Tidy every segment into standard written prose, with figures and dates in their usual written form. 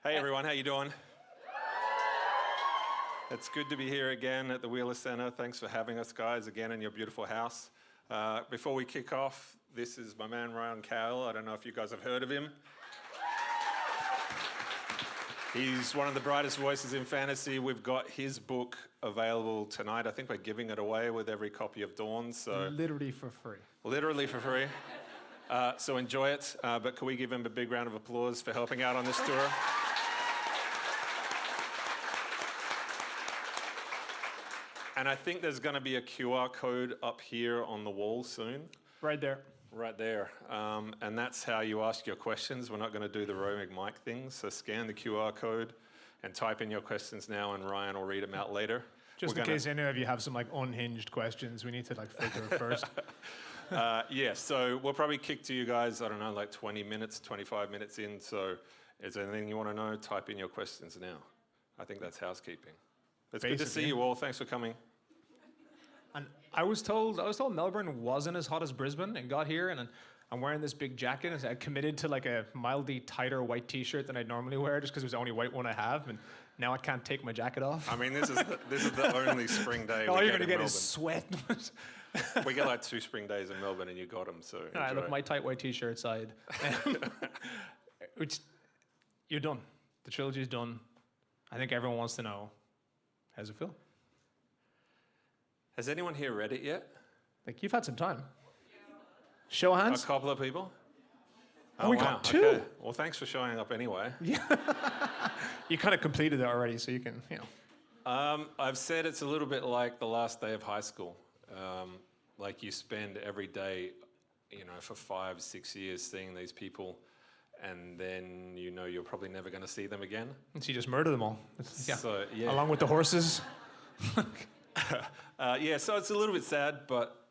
Hey everyone, how you doing? It's good to be here again at the Wheeler Center. Thanks for having us, guys, again in your beautiful house. Before we kick off, this is my man Ryan Cahill. I don't know if you guys have heard of him. He's one of the brightest voices in fantasy. We've got his book available tonight. I think we're giving it away with every copy of Dawn. So literally for free. Literally for free. So enjoy it. But can we give him a big round of applause for helping out on this tour? And I think there's going to be a QR code up here on the wall soon. Right there. Right there. And that's how you ask your questions. We're not going to do the roaming mic thing. So scan the QR code and type in your questions now, and Ryan will read them out later. Just in case any of you have some unhinged questions, we need to filter it first. Yeah, so we'll probably kick to you guys, I don't know, 20 minutes, 25 minutes in. So is there anything you want to know? Type in your questions now. I think that's housekeeping. It's good to see you all. Thanks for coming. And I was told Melbourne wasn't as hot as Brisbane, and got here, and I'm wearing this big jacket, and I committed to a mildly tighter white t-shirt than I'd normally wear, just because it was the only white one I have, and now I can't take my jacket off. I mean, this is the only spring day. All you're gonna get is sweat. We get 2 spring days in Melbourne, and you got them. So all right, look, my tight white t-shirt side. You're done. The trilogy's done. I think everyone wants to know, how's it feel? Has anyone here read it yet? You've had some time. Show of hands. A couple of people? Oh, we got 2. Okay. Well, thanks for showing up anyway. Yeah. You kind of completed it already, so you can, I've said it's a little bit like the last day of high school. You spend every day, for 5-6 years seeing these people, and then you're probably never going to see them again. And so you just murder them all. Yeah. So, yeah. Along with the horses. Yeah, so it's a little bit sad, but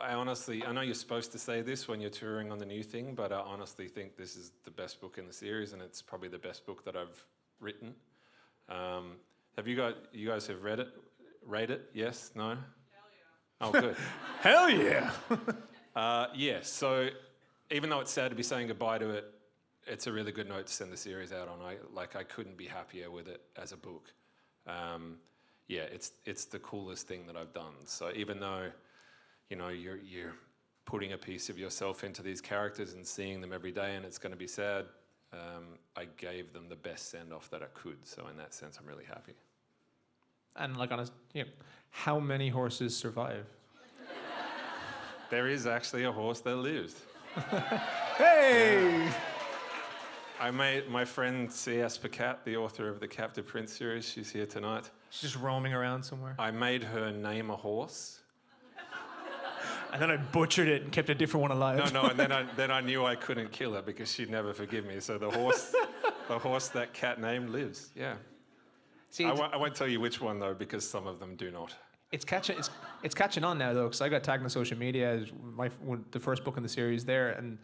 I know you're supposed to say this when you're touring on the new thing, but I honestly think this is the best book in the series, and it's probably the best book that I've written. Have you guys have read it? Rate it? Yes? No? Hell yeah. Oh, good. Hell yeah! Yeah, so even though it's sad to be saying goodbye to it, it's a really good note to send the series out on. I couldn't be happier with it as a book. Yeah, it's the coolest thing that I've done. So even though, you're putting a piece of yourself into these characters and seeing them every day, and it's going to be sad, I gave them the best send-off that I could. So in that sense, I'm really happy. And how many horses survive? There is actually a horse that lives. Hey! I made my friend C.S. Pacat, the author of the Captive Prince series. She's here tonight. She's just roaming around somewhere. I made her name a horse. And then I butchered it and kept a different one alive. No, and then I knew I couldn't kill her because she'd never forgive me. So the horse that cat named lives. Yeah. See, I won't tell you which one though, because some of them do not. It's catching on now though, because I got tagged on social media as the first book in the series there, and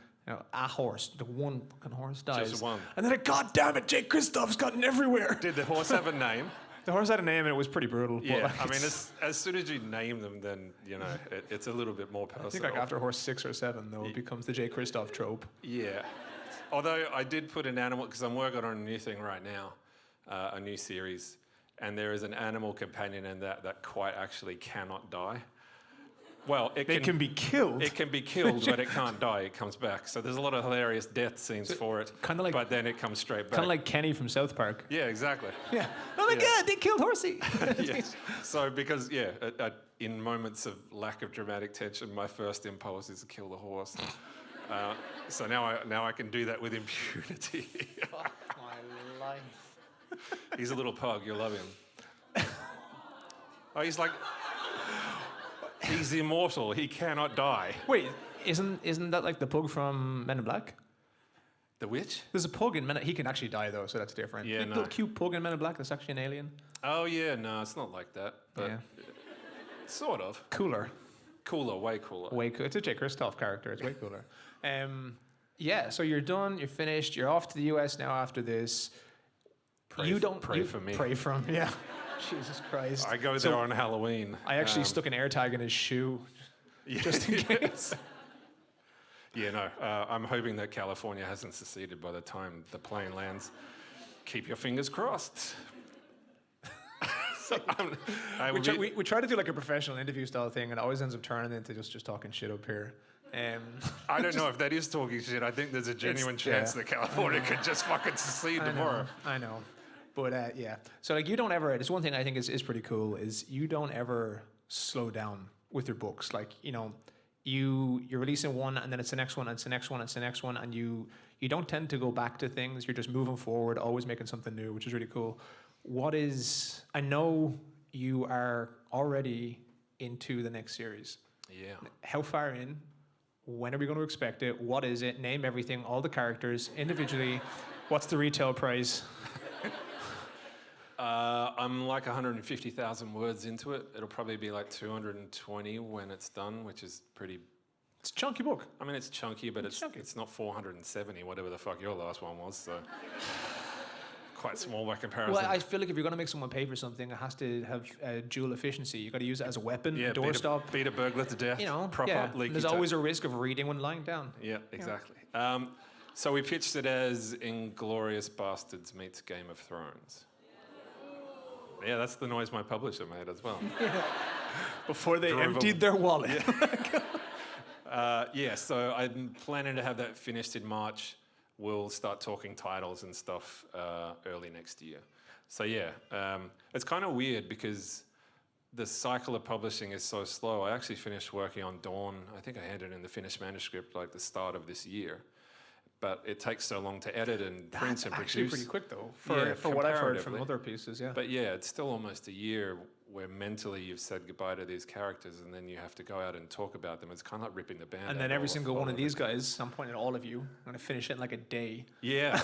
a horse, the one fucking horse dies. Just one. And then, God damn it, Jay Kristoff's gotten everywhere. Did the horse have a name? The horse had a name, and it was pretty brutal. Yeah, I mean, as soon as you name them, then, it's a little bit more personal. I think after horse 6 or 7, though, it becomes the Jay Kristoff trope. Yeah. Although I did put an animal, because I'm working on a new thing right now, a new series, and there is an animal companion in that quite actually cannot die. Well, it can be killed. It can be killed, but it can't die. It comes back. So there's a lot of hilarious death scenes for it. But then it comes straight back. Kind of like Kenny from South Park. Yeah, exactly. Yeah. Oh my God, they killed Horsey. Yes. So because in moments of lack of dramatic tension, my first impulse is to kill the horse. So now I can do that with impunity. Fuck my life. He's a little pug. You'll love him. Oh, he's immortal. He cannot die. Wait, isn't that like the pug from Men in Black? The which? There's a pug in Men in Black. He can actually die though, so that's different. Yeah, Little cute pug in Men in Black that's actually an alien. Oh yeah, no, it's not like that. But sort of. Cooler. Cooler, way cooler. Way cool. It's a Jay Kristoff character. It's way cooler. Yeah, so you're done. You're finished. You're off to the US now after this. Pray for me. Pray for him. Yeah. Jesus Christ. I go there on Halloween. I actually stuck an AirTag in his shoe, just in case. Yeah, no. I'm hoping that California hasn't seceded by the time the plane lands. keep your fingers crossed. So We try to do like a professional interview style thing, and it always ends up turning into just talking shit up here. I don't know if that is talking shit. I think there's a genuine chance that California could just fucking secede tomorrow. I know. But yeah. So like you don't ever, it's one thing I think is pretty cool is you don't ever slow down with your books. Like, you know, you're releasing one and then it's the next one and it's the next one and it's the next one, and you don't tend to go back to things. You're just moving forward, always making something new, which is really cool. I know you are already into the next series. Yeah. How far in? When are we going to expect it? What is it? Name everything, all the characters individually. What's the retail price? I'm like 150,000 words into it. It'll probably be like 220 when it's done, which is pretty... It's a chunky book. I mean, it's chunky, but it's chunky. It's not 470, whatever the fuck your last one was, so... Quite small by comparison. Well, I feel like if you're going to make someone pay for something, it has to have dual efficiency. You've got to use it as a weapon, yeah, a doorstop. Beat a burglar to death. You know, proper leaky there's always a risk of reading when lying down. Yeah, exactly. So we pitched it as Inglourious Bastards meets Game of Thrones. Yeah, that's the noise my publisher made as well. Before they emptied their wallet. Yeah, so I'm planning to have that finished in March. We'll start talking titles and stuff early next year. So yeah, it's kind of weird because the cycle of publishing is so slow. I actually finished working on Dawn. I think I handed in the finished manuscript like the start of this year. But it takes so long to edit and print and produce. Actually pretty quick though, for what I've heard from other pieces, yeah. But yeah, it's still almost a year where mentally you've said goodbye to these characters and then you have to go out and talk about them. It's kind of like ripping the band out. And then every single one of these guys, I'm pointing at all of you, I'm going to finish it in like a day. Yeah.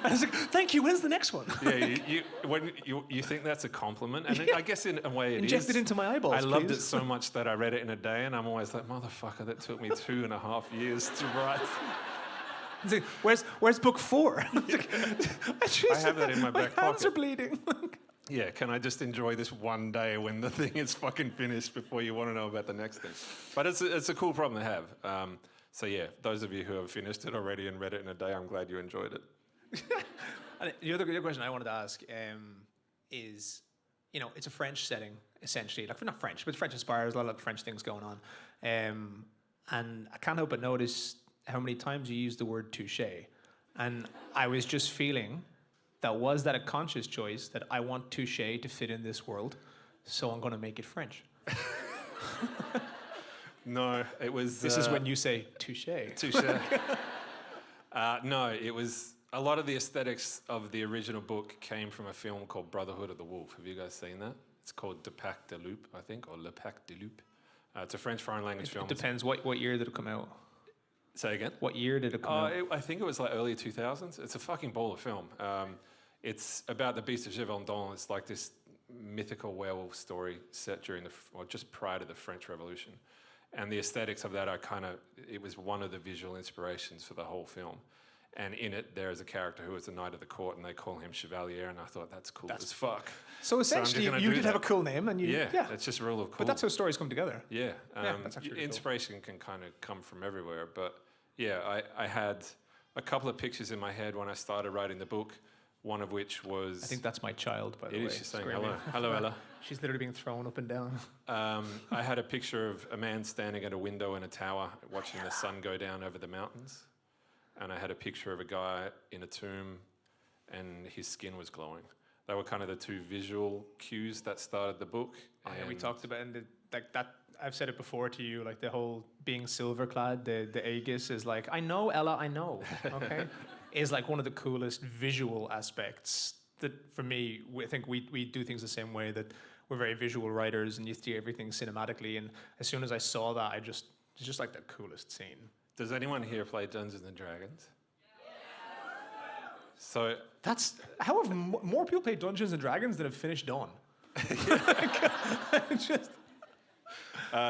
I was like, thank you, when's the next one? Yeah, when you think that's a compliment, and I guess in a way it Inject is. it into my eyeballs, I loved please. it so much that I read it in a day, and I'm always like, motherfucker, that took me 2.5 years to write. Like, where's book 4? I have that in my back My hands pocket. are bleeding. Yeah, can I just enjoy this one day when the thing is fucking finished before you want to know about the next thing? But it's a cool problem to have. So yeah, those of you who have finished it already and read it in a day, I'm glad you enjoyed it. And the other question I wanted to ask is, you know, it's a French setting, essentially. Like, not French, but French inspired. There's a lot of French things going on. And I can't help but notice how many times you use the word touché. And I was just feeling... was that a conscious choice that I want touché to fit in this world, so I'm going to make it French? No, it was... This is when you say touché. Touché. No, it was... A lot of the aesthetics of the original book came from a film called Brotherhood of the Wolf. Have you guys seen that? It's called De Pac de Loup, I think, or Le Pac de Loup. It's a French foreign language film. It depends. What year did it come out? Say again? What year did it come out? I think it was like early 2000s. It's a fucking baller film. It's about the Beast of Gévaudan. It's like this mythical werewolf story set during just prior to the French Revolution. And the aesthetics of that it was one of the visual inspirations for the whole film. And in it, there is a character who is a knight of the court, and they call him Chevalier, and I thought, that's cool as fuck. So essentially, you did have a cool name, and yeah, it's just real cool. But that's how stories come together. Yeah, that's actually really inspiration can kind of come from everywhere. But yeah, I had a couple of pictures in my head when I started writing the book. One of which was... I think that's my child, by the way. It is. She's saying hello. Hello, Ella. She's literally being thrown up and down. I had a picture of a man standing at a window in a tower watching the sun go down over the mountains. And I had a picture of a guy in a tomb and his skin was glowing. They were kind of the two visual cues that started the book. Oh, yeah, we talked about it, and that. I've said it before to you, like the whole being silver-clad, the Aegis is like, I know, Ella, I know, okay? Is like one of the coolest visual aspects that, for me, I think we do things the same way, that we're very visual writers and you see everything cinematically. And as soon as I saw that, it's just like the coolest scene. Does anyone here play Dungeons and Dragons? So that's how have more people played Dungeons and Dragons than have finished Dawn.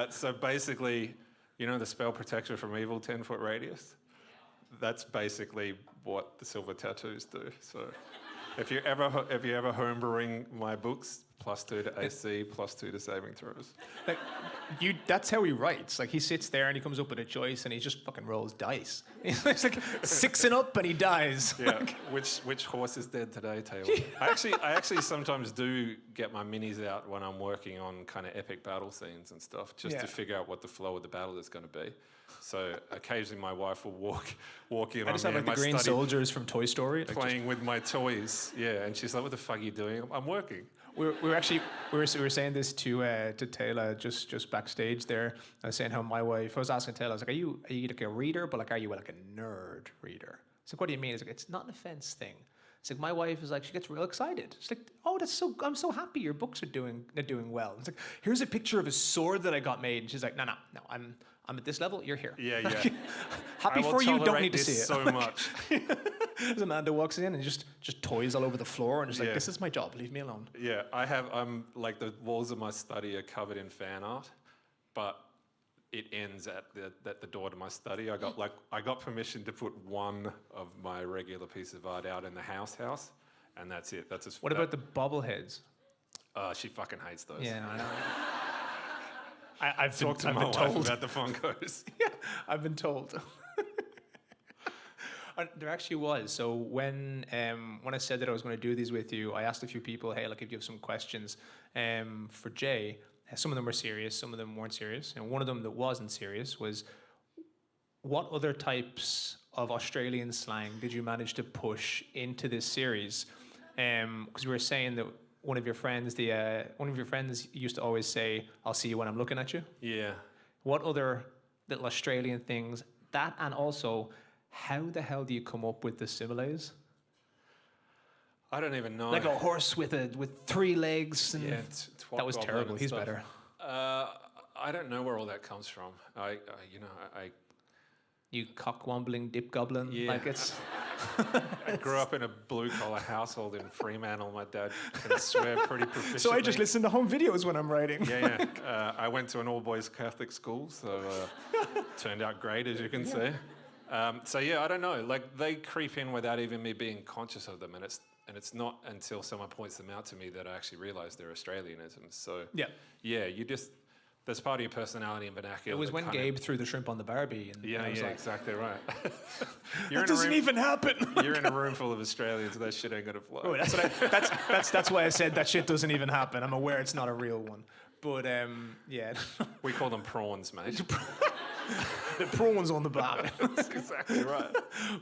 So basically, you know the spell Protector from Evil, 10-foot radius? That's basically what the silver tattoos do. So if you're ever homebrewing my books, +2 to AC, +2 to saving throws. Like, that's how he writes. Like, he sits there and he comes up with a choice and he just fucking rolls dice. He's like 6 up and he dies. Yeah. Which horse is dead today, Taylor? I actually sometimes do get my minis out when I'm working on kind of epic battle scenes and stuff, just to figure out what the flow of the battle is going to be. So occasionally my wife will walk in I just on have me like in the my green study soldiers from Toy Story. Like, playing with my toys. Yeah, and she's like, "What the fuck are you doing?" I'm working. we were saying this to Taylor just backstage there. I was saying how my wife. I was asking Taylor. I was like, "Are you like a reader, but like, are you like a nerd reader?" It's like, "What do you mean?" It's like, "It's not an offense thing." It's like, my wife is like, she gets real excited. She's like, "Oh, I'm so happy your books are doing well." It's like, "Here's a picture of a sword that I got made," and she's like, "No, I'm at this level. You're here." Yeah. Happy for you. Don't need to see it so much. As Amanda walks in and just toys all over the floor and just like, Yeah. "This is my job. Leave me alone." Yeah, I'm like, the walls of my study are covered in fan art, but it ends at the door to my study. I got permission to put one of my regular pieces of art out in the house, and that's it. That's What about the bobbleheads? She fucking hates those. Yeah, I know. I've Talk to I've my been wife told. about the Funkos. Yeah, I've been told. There actually was. So when I said that I was going to do these with you, I asked a few people, "Hey, like, if you have some questions for Jay." Some of them were serious, some of them weren't serious. And one of them that wasn't serious was, what other types of Australian slang did you manage to push into this series? Because we were saying that one of your friends used to always say, "I'll see you when I'm looking at you." Yeah. What other little Australian things? That, and also, how the hell do you come up with the similes? I don't even know. Like a horse with 3 legs. And Yeah, that was terrible. He's stuff. better. I don't know where all that comes from. I You cock-wombling dip goblin. Yeah. Like, it's... I grew up in a blue-collar household in Fremantle. My dad can swear pretty proficiently. So I just listen to home videos when I'm writing. Yeah. I went to an all-boys Catholic school, so turned out great, as you can see. So yeah, I don't know. Like, they creep in without even me being conscious of them, and it's not until someone points them out to me that I actually realise they're Australianisms. So yeah, there's part of your personality and vernacular. It was when Gabe threw the shrimp on the Barbie. And Yeah, I was like, exactly right. That doesn't even happen. You're in a room full of Australians. That shit ain't gonna fly. Oh, that's why I said that shit doesn't even happen. I'm aware it's not a real one. But yeah. We call them prawns, mate. The prawns on the barbie. That's exactly right.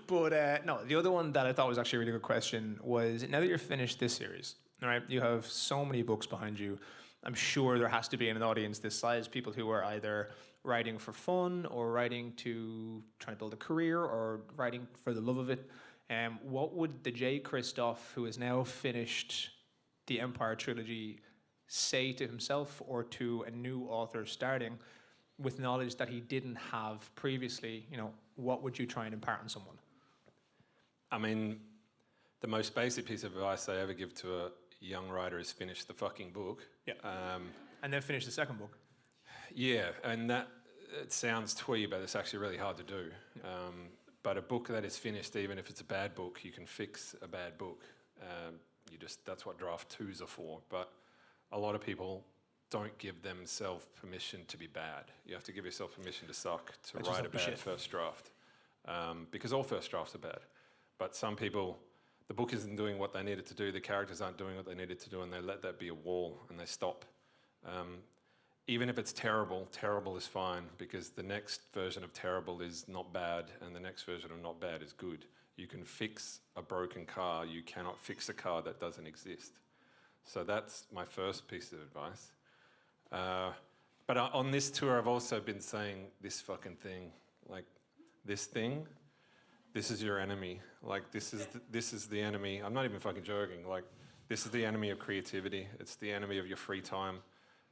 But no, the other one that I thought was actually a really good question was, now that you're finished this series, all right, you have so many books behind you. I'm sure there has to be in an audience this size people who are either writing for fun or writing to try to build a career or writing for the love of it. What would the Jay Kristoff, who has now finished the Empire trilogy, say to himself or to a new author starting with knowledge that he didn't have previously? You know, what would you try and impart on someone? I mean, the most basic piece of advice I ever give to a young writer is finish the fucking book. Yeah. And then finish the second book. Yeah, and that, it sounds twee, but it's actually really hard to do. But a book that is finished, even if it's a bad book, you can fix a bad book. That's what draft 2s are for. But a lot of people don't give themselves permission to be bad. You have to give yourself permission to suck, to write a bad first draft. Because all first drafts are bad. But some people, the book isn't doing what they needed to do, the characters aren't doing what they needed to do, and they let that be a wall, and they stop. Even if it's terrible, terrible is fine, because the next version of terrible is not bad, and the next version of not bad is good. You can fix a broken car, you cannot fix a car that doesn't exist. So that's my first piece of advice. But on this tour, I've also been saying this fucking thing, like, this thing, this is your enemy. Like, this is the enemy. I'm not even fucking joking. Like, this is the enemy of creativity. It's the enemy of your free time.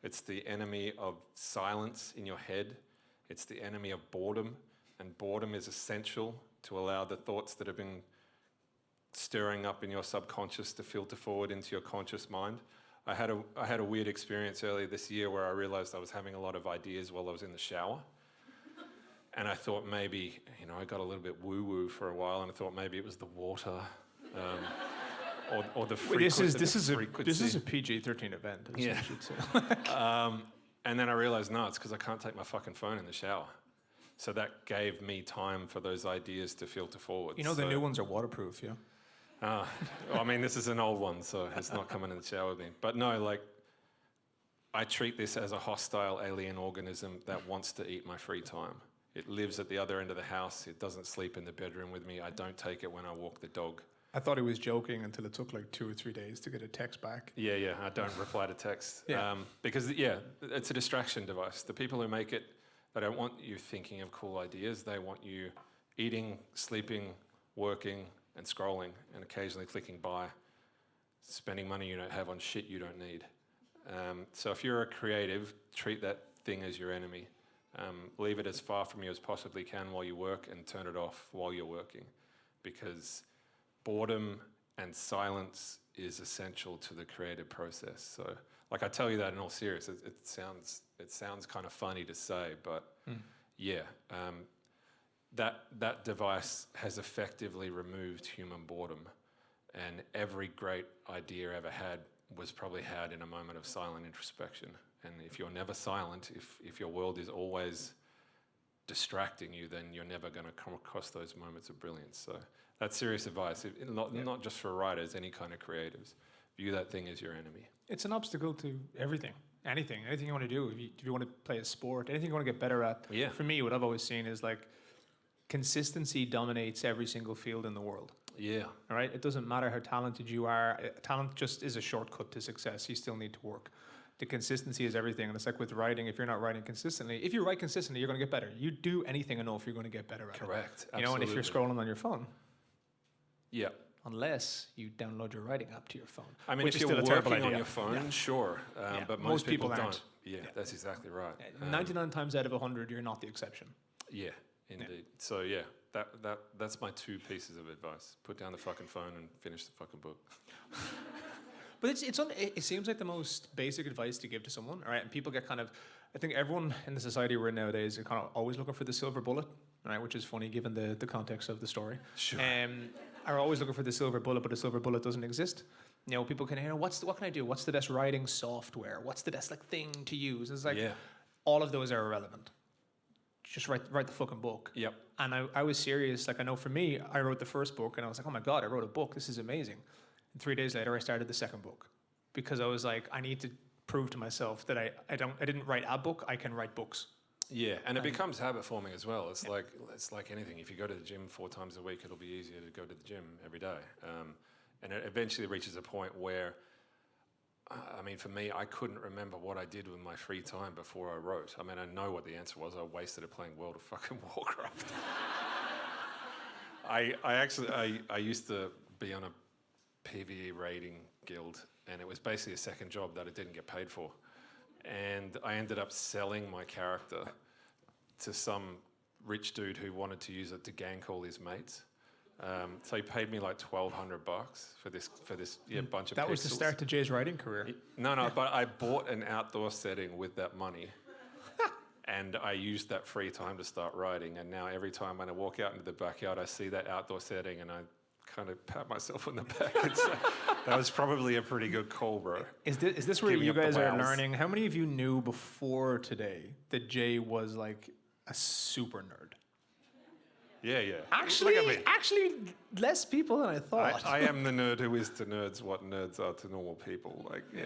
It's the enemy of silence in your head. It's the enemy of boredom. And boredom is essential to allow the thoughts that have been stirring up in your subconscious to filter forward into your conscious mind. I had a weird experience earlier this year where I realized I was having a lot of ideas while I was in the shower. And I thought maybe, I got a little bit woo-woo for a while, and I thought maybe it was the water. or the Wait, frequency. this is a PG-13 event. That's Yeah. what you should say. And then I realized, no, it's because I can't take my fucking phone in the shower. So that gave me time for those ideas to filter forward. You know, the new ones are waterproof, yeah? Well, I mean, this is an old one, so it's not coming in the shower with me. But no, like, I treat this as a hostile alien organism that wants to eat my free time. It lives at the other end of the house. It doesn't sleep in the bedroom with me. I don't take it when I walk the dog. I thought he was joking until it took like 2 or 3 days to get a text back. Yeah, I don't reply to text. Yeah. Because, it's a distraction device. The people who make it, they don't want you thinking of cool ideas. They want you eating, sleeping, working, and scrolling, and occasionally clicking buy, spending money you don't have on shit you don't need. So if you're a creative, treat that thing as your enemy. Leave it as far from you as possibly can while you work, and turn it off while you're working, because boredom and silence is essential to the creative process. So, like, I tell you that in all seriousness. It sounds kind of funny to say, but that device has effectively removed human boredom, and every great idea ever had was probably had in a moment of silent introspection. And if you're never silent, if your world is always distracting you, then you're never going to come across those moments of brilliance. So that's serious advice, not just for writers, any kind of creatives. View that thing as your enemy. It's an obstacle to everything, anything you want to do. If you want to play a sport, anything you want to get better at. Yeah. For me, what I've always seen is like consistency dominates every single field in the world. Yeah. All right. It doesn't matter how talented you are. Talent just is a shortcut to success. You still need to work. The consistency is everything. And it's like with writing, if you're not writing consistently, if you write consistently, you're going to get better. You do anything enough, you're going to get better at it. Correct. You know, and if you're scrolling on your phone, yeah. Unless you download your writing app to your phone. I mean, which if is you're still a terrible working on idea. your phone, sure. But most people aren't. don't. Yeah, that's exactly right. 99 times out of 100, you're not the exception. Yeah, indeed. Yeah. So that's my 2 pieces of advice. Put down the fucking phone and finish the fucking book. But it seems like the most basic advice to give to someone, all right? And people get kind of, I think everyone in the society we're in nowadays is kind of always looking for the silver bullet, all right? Which is funny given the context of the story. Sure. Are always looking for the silver bullet, but the silver bullet doesn't exist. You know, people can hear, what can I do? What's the best writing software? What's the best thing to use? It's like, all of those are irrelevant. Just write the fucking book. Yep. And I was serious. Like, I know for me, I wrote the first book and I was like, oh my God, I wrote a book. This is amazing. And 3 days later, I started the second book because I was like, I need to prove to myself that I didn't write a book. I can write books. Yeah, and it becomes habit forming as well. It's like anything. If you go to the gym 4 times a week, it'll be easier to go to the gym every day. And it eventually reaches a point where, I mean, for me, I couldn't remember what I did with my free time before I wrote. I mean, I know what the answer was. I wasted it playing World of fucking Warcraft. I used to be on a PvE raiding guild, and it was basically a second job that I didn't get paid for. And I ended up selling my character to some rich dude who wanted to use it to gank all his mates. So he paid me like $1,200 for this bunch of That pixels. was the start to Jay's writing career. No, but I bought an outdoor setting with that money. And I used that free time to start writing. And now every time when I walk out into the backyard, I see that outdoor setting and I kind of pat myself on the back and say, that was probably a pretty good call, bro. Is this where you guys are learning? How many of you knew before today that Jay was like a super nerd? Yeah. Actually, less people than I thought. I am the nerd who is to nerds what nerds are to normal people. Like, yeah.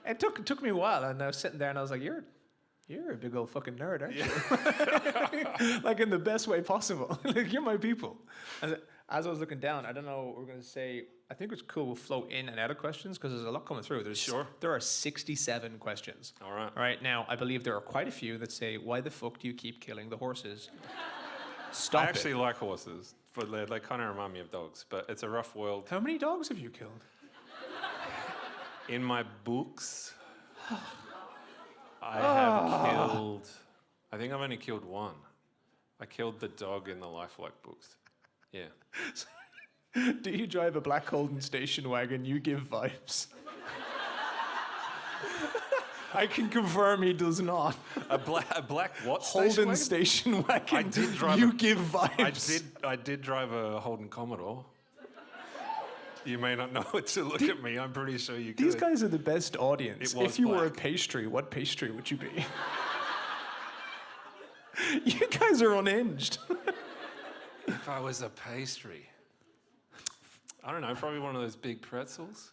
It took me a while, and I was sitting there and I was like, you're a big old fucking nerd, aren't you? Like in the best way possible. Like, you're my people. And as I was looking down, I don't know what we're going to say. I think it's cool we'll flow in and out of questions because there's a lot coming through. There are 67 questions. All right. All right. Now, I believe there are quite a few that say, why the fuck do you keep killing the horses? Stop it. I actually like horses. They kind of remind me of dogs, but it's a rough world. How many dogs have you killed? In my books, I have killed... I think I've only killed 1. I killed the dog in the Lifelike books. Yeah. Do you drive a black Holden station wagon? You give vibes. I can confirm he does not. A black what? Holden station wagon. I did drive. You give vibes. I did drive a Holden Commodore. You may not know it to look at me. I'm pretty sure you could. These guys are the best audience. It was If you were a black. pastry, what pastry would you be? You guys are unhinged. If I was a pastry, I don't know, probably one of those big pretzels.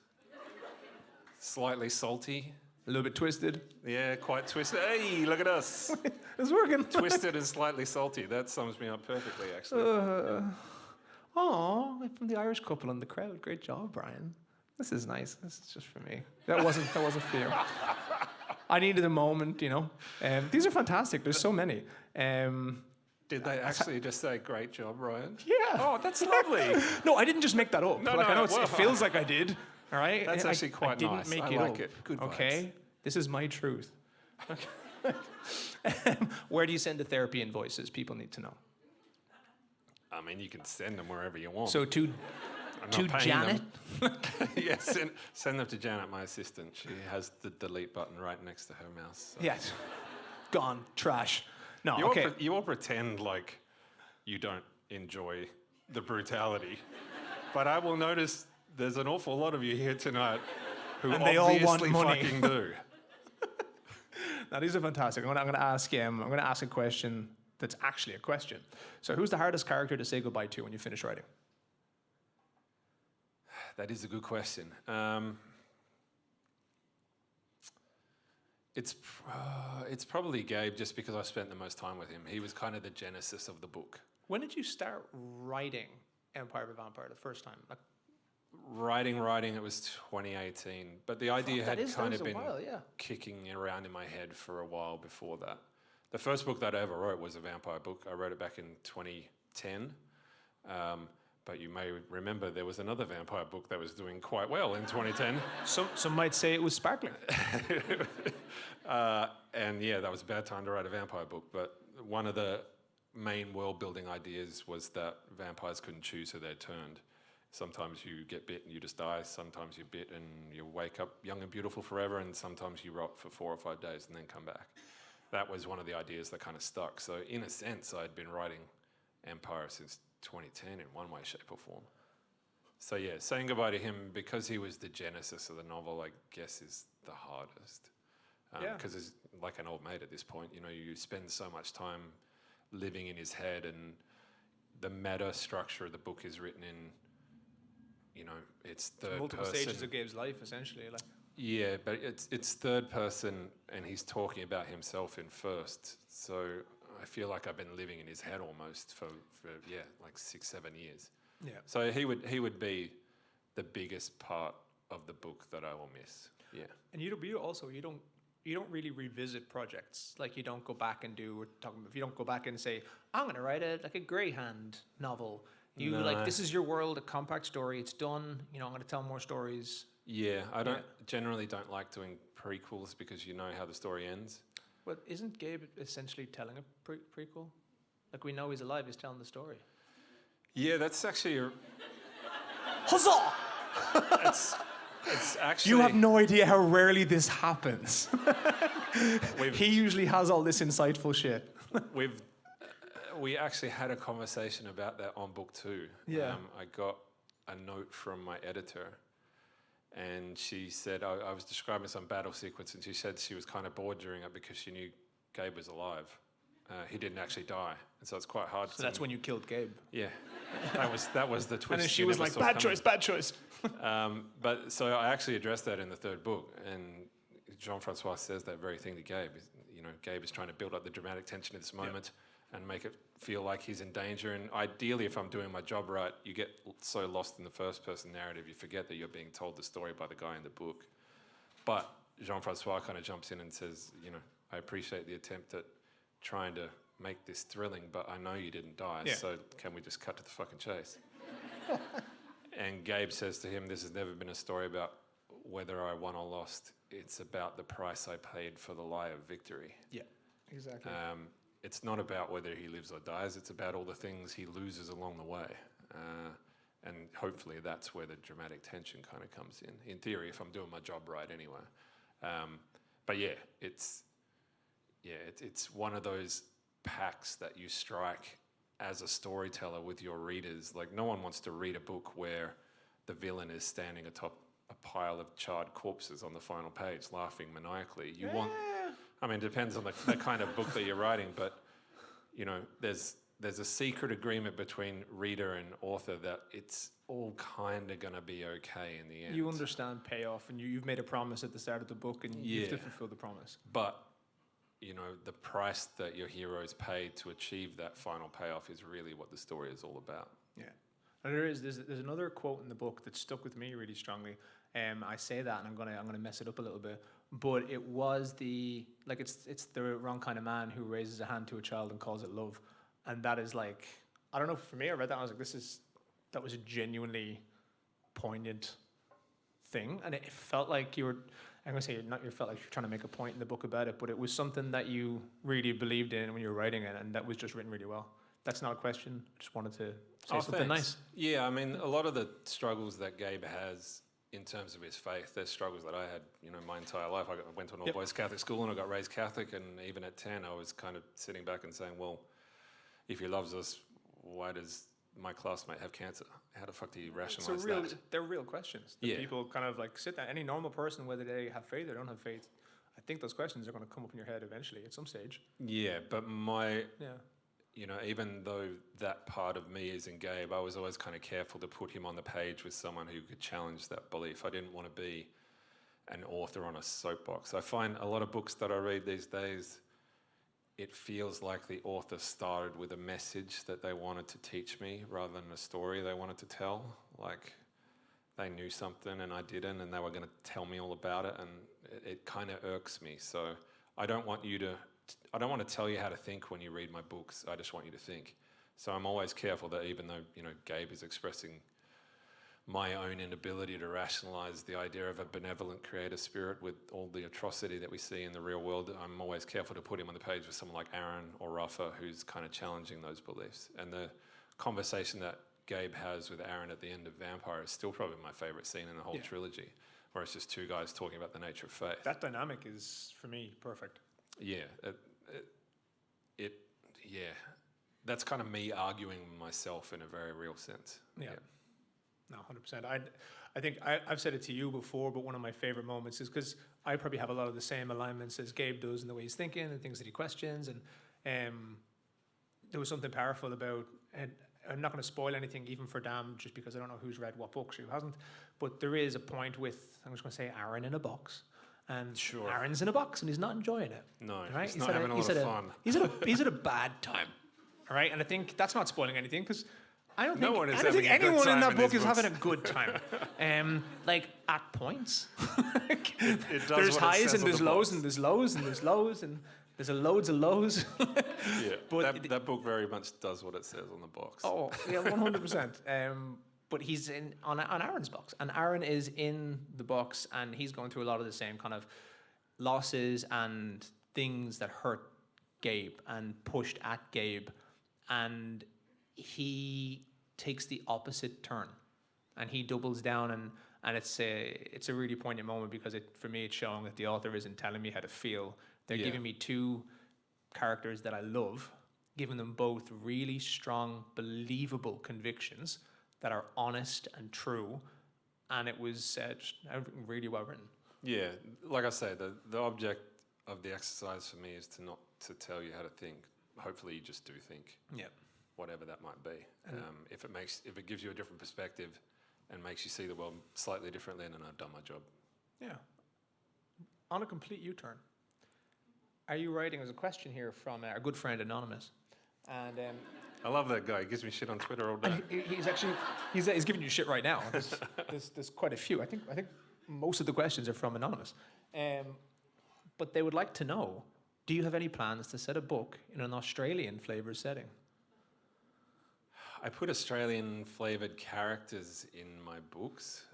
Slightly salty. A little bit twisted. Yeah, quite twisted. Hey, look at us. It's working. Twisted and slightly salty. That sums me up perfectly, actually. Oh, from the Irish couple in the crowd. Great job, Brian. This is nice. This is just for me. That wasn't fair. I needed a moment, you know. These are fantastic. There's so many. Did they actually just say, great job, Ryan? Yeah. Oh, that's lovely. No, I didn't just make that up. No, like, no, I know well, it feels like I did. All right. That's actually I quite didn't nice. Make I it like up. it. Good vibes. Okay. This is my truth. Where do you send the therapy invoices? People need to know. I mean, you can send them wherever you want. So to I'm to not paying Janet. them. Yeah, send them to Janet, my assistant. She has the delete button right next to her mouse. So. Yes. Gone. Trash. No. You, Okay. you all pretend like you don't enjoy the brutality. But I will notice there's an awful lot of you here tonight who And they all want obviously money. fucking do. Now these are fantastic. I'm gonna ask a question that's actually a question. So who's the hardest character to say goodbye to when you finish writing? That is a good question. It's probably Gabe, just because I spent the most time with him. He was kind of the genesis of the book. When did you start writing Empire of a Vampire the first time? Like, Writing, it was 2018. But the idea that had is kind of a been while, yeah. kicking around in my head for a while before that. The first book that I ever wrote was a vampire book. I wrote it back in 2010. But you may remember there was another vampire book that was doing quite well in 2010. Some might say it was sparkling. And yeah, that was a bad time to write a vampire book. But one of the main world building ideas was that vampires couldn't choose who they turned. Sometimes you get bit and you just die. Sometimes you bit and you wake up young and beautiful forever. And sometimes you rot for 4 or 5 days and then come back. That was one of the ideas that kind of stuck. So in a sense, I'd been writing Empire since 2010 in one way, shape or form. So yeah, saying goodbye to him because he was the genesis of the novel, I guess, is the hardest. Because it's like an old mate at this point. You know, you spend so much time living in his head, and the meta structure of the book is written in, you know, it's third Multiple person. stages of Gabe's life, essentially. Like. Yeah, but it's third person, and he's talking about himself in first. So I feel like I've been living in his head almost for like 6-7 years. Yeah. So he would be the biggest part of the book that I will miss. Yeah. And you don't really revisit projects. Like you don't go back and you don't go back and say, I'm gonna write a Greyhound novel. You like, this is your world, a compact story, it's done, you know, I'm gonna tell more stories. Yeah, I generally don't like doing prequels because you know how the story ends. Well, isn't Gabe essentially telling a prequel? Like we know he's alive, he's telling the story. Yeah, that's actually Huzzah! it's actually. You have no idea how rarely this happens. He usually has all this insightful shit. We actually had a conversation about that on book 2. Yeah. I got a note from my editor, and she said I was describing some battle sequence, and she said she was kind of bored during it because she knew Gabe was alive. He didn't actually die, and so it's quite hard. So that's when you killed Gabe. Yeah, that was the twist. And then she you was never like, saw bad coming." choice. But so I actually addressed that in the third book, and Jean-Francois says that very thing to Gabe. You know, Gabe is trying to build up the dramatic tension of this moment and make it feel like he's in danger. And ideally, if I'm doing my job right, you get so lost in the first-person narrative, you forget that you're being told the story by the guy in the book. But Jean-Francois kind of jumps in and says, you know, I appreciate the attempt at trying to make this thrilling, but I know you didn't die, so can we just cut to the fucking chase? And Gabe says to him, this has never been a story about whether I won or lost. It's about the price I paid for the lie of victory. Yeah, exactly. It's not about whether he lives or dies. It's about all the things he loses along the way. And hopefully that's where the dramatic tension kind of comes in theory, if I'm doing my job right anyway. But yeah, it's one of those pacts that you strike as a storyteller with your readers. Like, no one wants to read a book where the villain is standing atop a pile of charred corpses on the final page, laughing maniacally. You want, I mean, it depends on the kind of book that you're writing, but you know, there's a secret agreement between reader and author that it's all kind of going to be okay in the end. You understand payoff, and you've made a promise at the start of the book, and you have to fulfill the promise. But you know, the price that your heroes paid to achieve that final payoff is really what the story is all about. Yeah. And there's another quote in the book that stuck with me really strongly. I say that, and I'm gonna mess it up a little bit, but it was it's the wrong kind of man who raises a hand to a child and calls it love, and that is like, I don't know, for me, I read that and I was like, that was a genuinely poignant thing, and it felt like you were. I'm gonna say you felt like you're trying to make a point in the book about it, but it was something that you really believed in when you were writing it, and that was just written really well. That's not a question. I just wanted to say something nice. Yeah, I mean, a lot of the struggles that Gabe has in terms of his faith, there's struggles that I had, you know, my entire life. I went to an all-boys Catholic school and I got raised Catholic, and even at 10, I was kind of sitting back and saying, well, if he loves us, why does my classmate have cancer? How the fuck do you rationalize that? They're real questions. People kind of like sit there. Any normal person, whether they have faith or don't have faith, I think those questions are going to come up in your head eventually at some stage. Yeah, but you know, even though that part of me is in Gabe, I was always kind of careful to put him on the page with someone who could challenge that belief. I didn't want to be an author on a soapbox. I find a lot of books that I read these days, it feels like the author started with a message that they wanted to teach me rather than a story they wanted to tell. Like they knew something and I didn't, and they were going to tell me all about it, and it kind of irks me. So I don't want to tell you how to think when you read my books. I just want you to think. So I'm always careful that even though, you know, Gabe is expressing my own inability to rationalize the idea of a benevolent creator spirit with all the atrocity that we see in the real world, I'm always careful to put him on the page with someone like Aaron or Rafa, who's kind of challenging those beliefs. And the conversation that Gabe has with Aaron at the end of Vampire is still probably my favorite scene in the whole trilogy, where it's just two guys talking about the nature of faith. That dynamic is, for me, perfect. Yeah, that's kind of me arguing with myself in a very real sense. Yeah. No, 100%. I think I've said it to you before, but one of my favorite moments is because I probably have a lot of the same alignments as Gabe does in the way he's thinking and things that he questions. And there was something powerful about, and I'm not going to spoil anything even for Dam, just because I don't know who's read what books, who hasn't. But there is a point with, I'm just going to say, Aaron in a box. And Aaron's in a box and he's not enjoying it. No, right? He's not having a lot of fun. He's at a bad time. All right, and I think that's not spoiling anything, because I don't think anyone in that book is having a good time. Like at points, there's highs and there's lows and there's lows and there's lows and there's loads of lows. Yeah, but that book very much does what it says on the box. Oh yeah, 100%. But he's on Aaron's box, and Aaron is in the box, and he's going through a lot of the same kind of losses and things that hurt Gabe and pushed at Gabe. And he takes the opposite turn, and he doubles down, and it's a really poignant moment, because for me it's showing that the author isn't telling me how to feel. They're giving me two characters that I love, giving them both really strong, believable convictions that are honest and true, and it was really well written. Yeah, like I say, the object of the exercise for me is not to tell you how to think. Hopefully you just do think. Yeah. Whatever that might be. If it gives you a different perspective and makes you see the world slightly differently, then I've done my job. Yeah. On a complete U-turn, are you writing, as a question here from our good friend Anonymous, and I love that guy. He gives me shit on Twitter all day. He's giving you shit right now. There's quite a few. I think most of the questions are from Anonymous, but they would like to know: do you have any plans to set a book in an Australian flavoured setting? I put Australian flavoured characters in my books.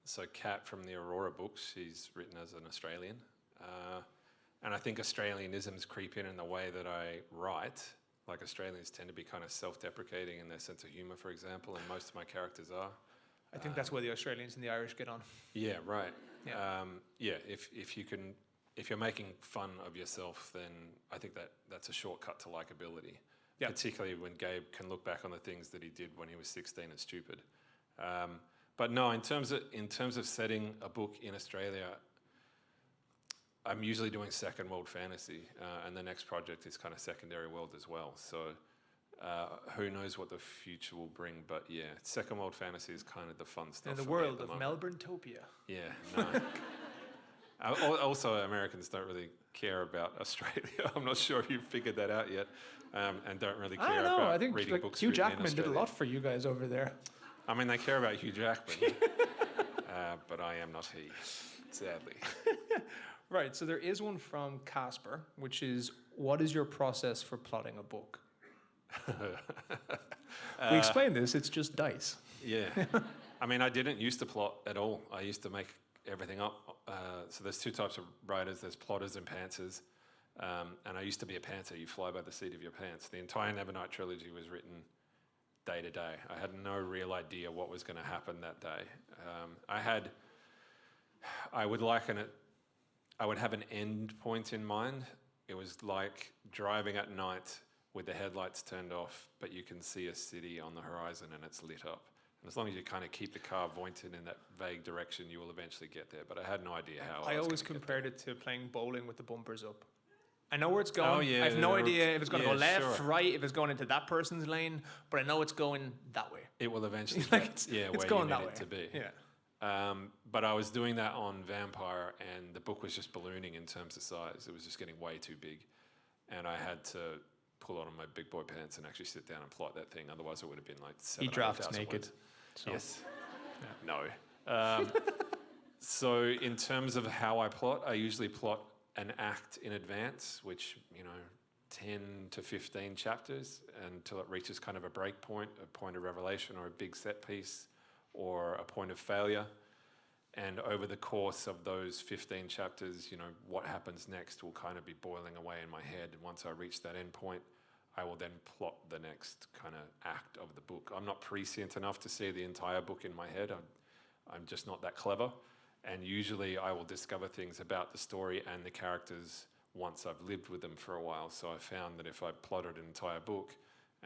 So Kat from the Aurora books, she's written as an Australian. And I think Australianisms creep in the way that I write. Like Australians tend to be kind of self-deprecating in their sense of humour, for example, and most of my characters are. I think that's where the Australians and the Irish get on. Yeah, right. Yeah. If you're making fun of yourself, then I think that's a shortcut to likability. Particularly when Gabe can look back on the things that he did when he was 16 and stupid. But no, in terms of setting a book in Australia, I'm usually doing second world fantasy, and the next project is kind of secondary world as well. So who knows what the future will bring? But yeah, second world fantasy is kind of the fun stuff. In the for me world at the of moment. Melbourne-topia. Yeah, no. Also, Americans don't really care about Australia. I'm not sure if you've figured that out yet, and don't really care I don't know. about I think reading books. Hugh written in Jackman did a Australia. lot for you guys over there. I mean, they care about Hugh Jackman, but I am not he, sadly. Right, so there is one from Casper, which is, what is your process for plotting a book? We explained this, it's just dice. Yeah. I mean, I didn't used to plot at all. I used to make everything up. So there's two types of writers. There's plotters and pantsers. And I used to be a pantser. You fly by the seat of your pants. The entire Nevernight trilogy was written day to day. I had no real idea what was going to happen that day. I would liken it, I would have an end point in mind. It was like driving at night with the headlights turned off, but you can see a city on the horizon and it's lit up. And as long as you kind of keep the car pointed in that vague direction, you will eventually get there. But I had no idea how. I was always gonna get compared it to playing bowling with the bumpers up. I know where it's going. Oh, yeah, I have no idea if it's going to yeah, go left, sure. right, if it's going into that person's lane, but I know it's going that way. It will eventually Like, get it's where going you that need way. it to be. Yeah. But I was doing that on Vampire, and the book was just ballooning in terms of size. It was just getting way too big, and I had to pull on my big boy pants and actually sit down and plot that thing. Otherwise, it would have been like 7,000 He drafts 8,000 naked. words. So. Yes. No. So in terms of how I plot, I usually plot an act in advance, which 10 to 15 chapters until it reaches kind of a break point, a point of revelation, or a big set piece, or a point of failure. And over the course of those 15 chapters, what happens next will kind of be boiling away in my head. And once I reach that end point, I will then plot the next kind of act of the book. I'm not prescient enough to see the entire book in my head. I'm just not that clever. And usually I will discover things about the story and the characters once I've lived with them for a while. So I found that if I plotted an entire book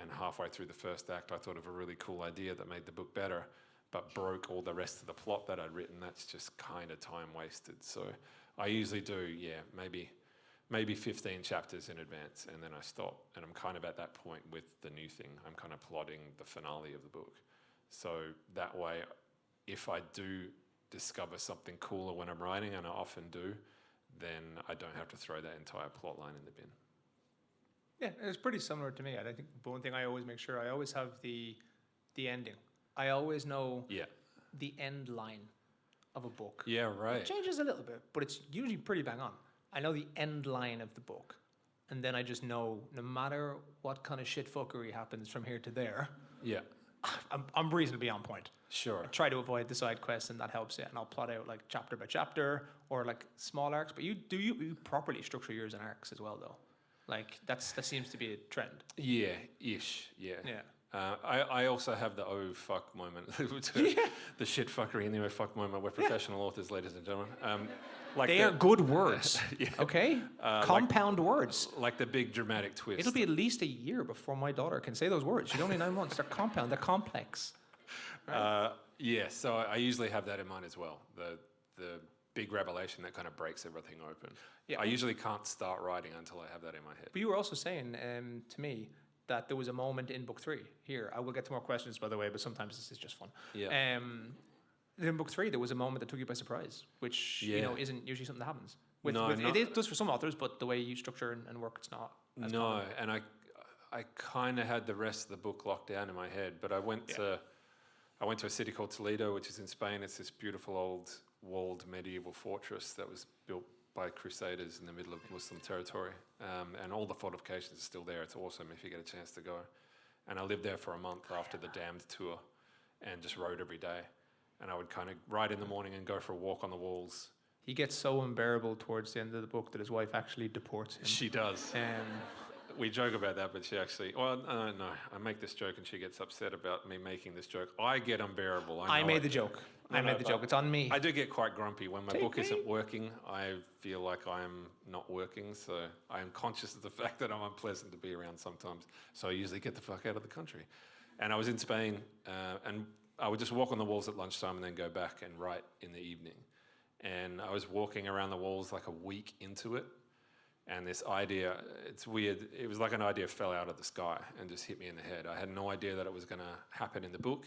and halfway through the first act I thought of a really cool idea that made the book better, but broke all the rest of the plot that I'd written, that's just kind of time wasted. So I usually do, maybe 15 chapters in advance, and then I stop. And I'm kind of at that point with the new thing. I'm kind of plotting the finale of the book. So that way, if I do discover something cooler when I'm writing, and I often do, then I don't have to throw that entire plot line in the bin. Yeah, it's pretty similar to me. I think one thing I always make sure, I always have the ending. I always know the end line of a book. Yeah, right. It changes a little bit, but it's usually pretty bang on. I know the end line of the book, and then I just know no matter what kind of shitfuckery happens from here to there, I'm reasonably on point. Sure. I try to avoid the side quests, and that helps it. And I'll plot out like chapter by chapter or like small arcs. But you properly structure yours in arcs as well, though. Like that seems to be a trend. Yeah, ish. Yeah. Yeah. I also have the oh fuck moment, the shit fuckery in the oh fuck moment. We're professional authors, ladies and gentlemen. They are good words, okay? Compound words. Like the big dramatic twist. It'll be at least a year before my daughter can say those words. She's only 9 months. They're compound. They're complex. Right? So I usually have that in mind as well. The big revelation that kind of breaks everything open. Yeah. I usually can't start writing until I have that in my head. But you were also saying to me that there was a moment in book 3. Here, I will get to more questions, by the way, but sometimes this is just fun. Yeah. In book 3, there was a moment that took you by surprise, which isn't usually something that happens. It does for some authors, but the way you structure and work, it's not. As common. And I kind of had the rest of the book locked down in my head, but I went to a city called Toledo, which is in Spain. It's this beautiful old walled medieval fortress that was built by crusaders in the middle of Muslim territory, and all the fortifications are still there. It's awesome if you get a chance to go. And I lived there for a month after the Damned tour, and just wrote every day. And I would kind of write in the morning and go for a walk on the walls. He gets so unbearable towards the end of the book that his wife actually deports him. She does. We joke about that, but she actually... Well, no. I make this joke and she gets upset about me making this joke. I get unbearable. I made the joke. I made the joke. It's on me. I do get quite grumpy. When my book isn't working, I feel like I'm not working. So I am conscious of the fact that I'm unpleasant to be around sometimes. So I usually get the fuck out of the country. And I was in Spain, and I would just walk on the walls at lunchtime and then go back and write in the evening. And I was walking around the walls like a week into it. And this idea, it's weird, it was like an idea fell out of the sky and just hit me in the head. I had no idea that it was going to happen in the book.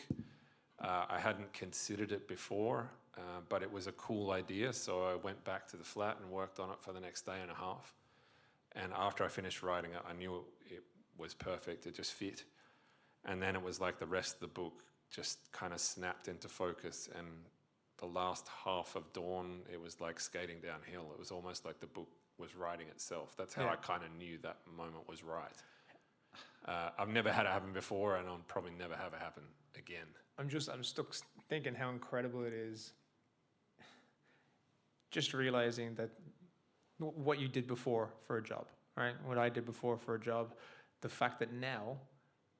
I hadn't considered it before, but it was a cool idea. So I went back to the flat and worked on it for the next day and a half. And after I finished writing it, I knew it was perfect. It just fit. And then it was like the rest of the book just kind of snapped into focus. And the last half of Dawn, it was like skating downhill. It was almost like the book was writing itself. That's how I kind of knew that moment was right. I've never had it happen before, and I'll probably never have it happen again. I'm stuck thinking how incredible it is. Just realizing that what you did before for a job, right? What I did before for a job, the fact that now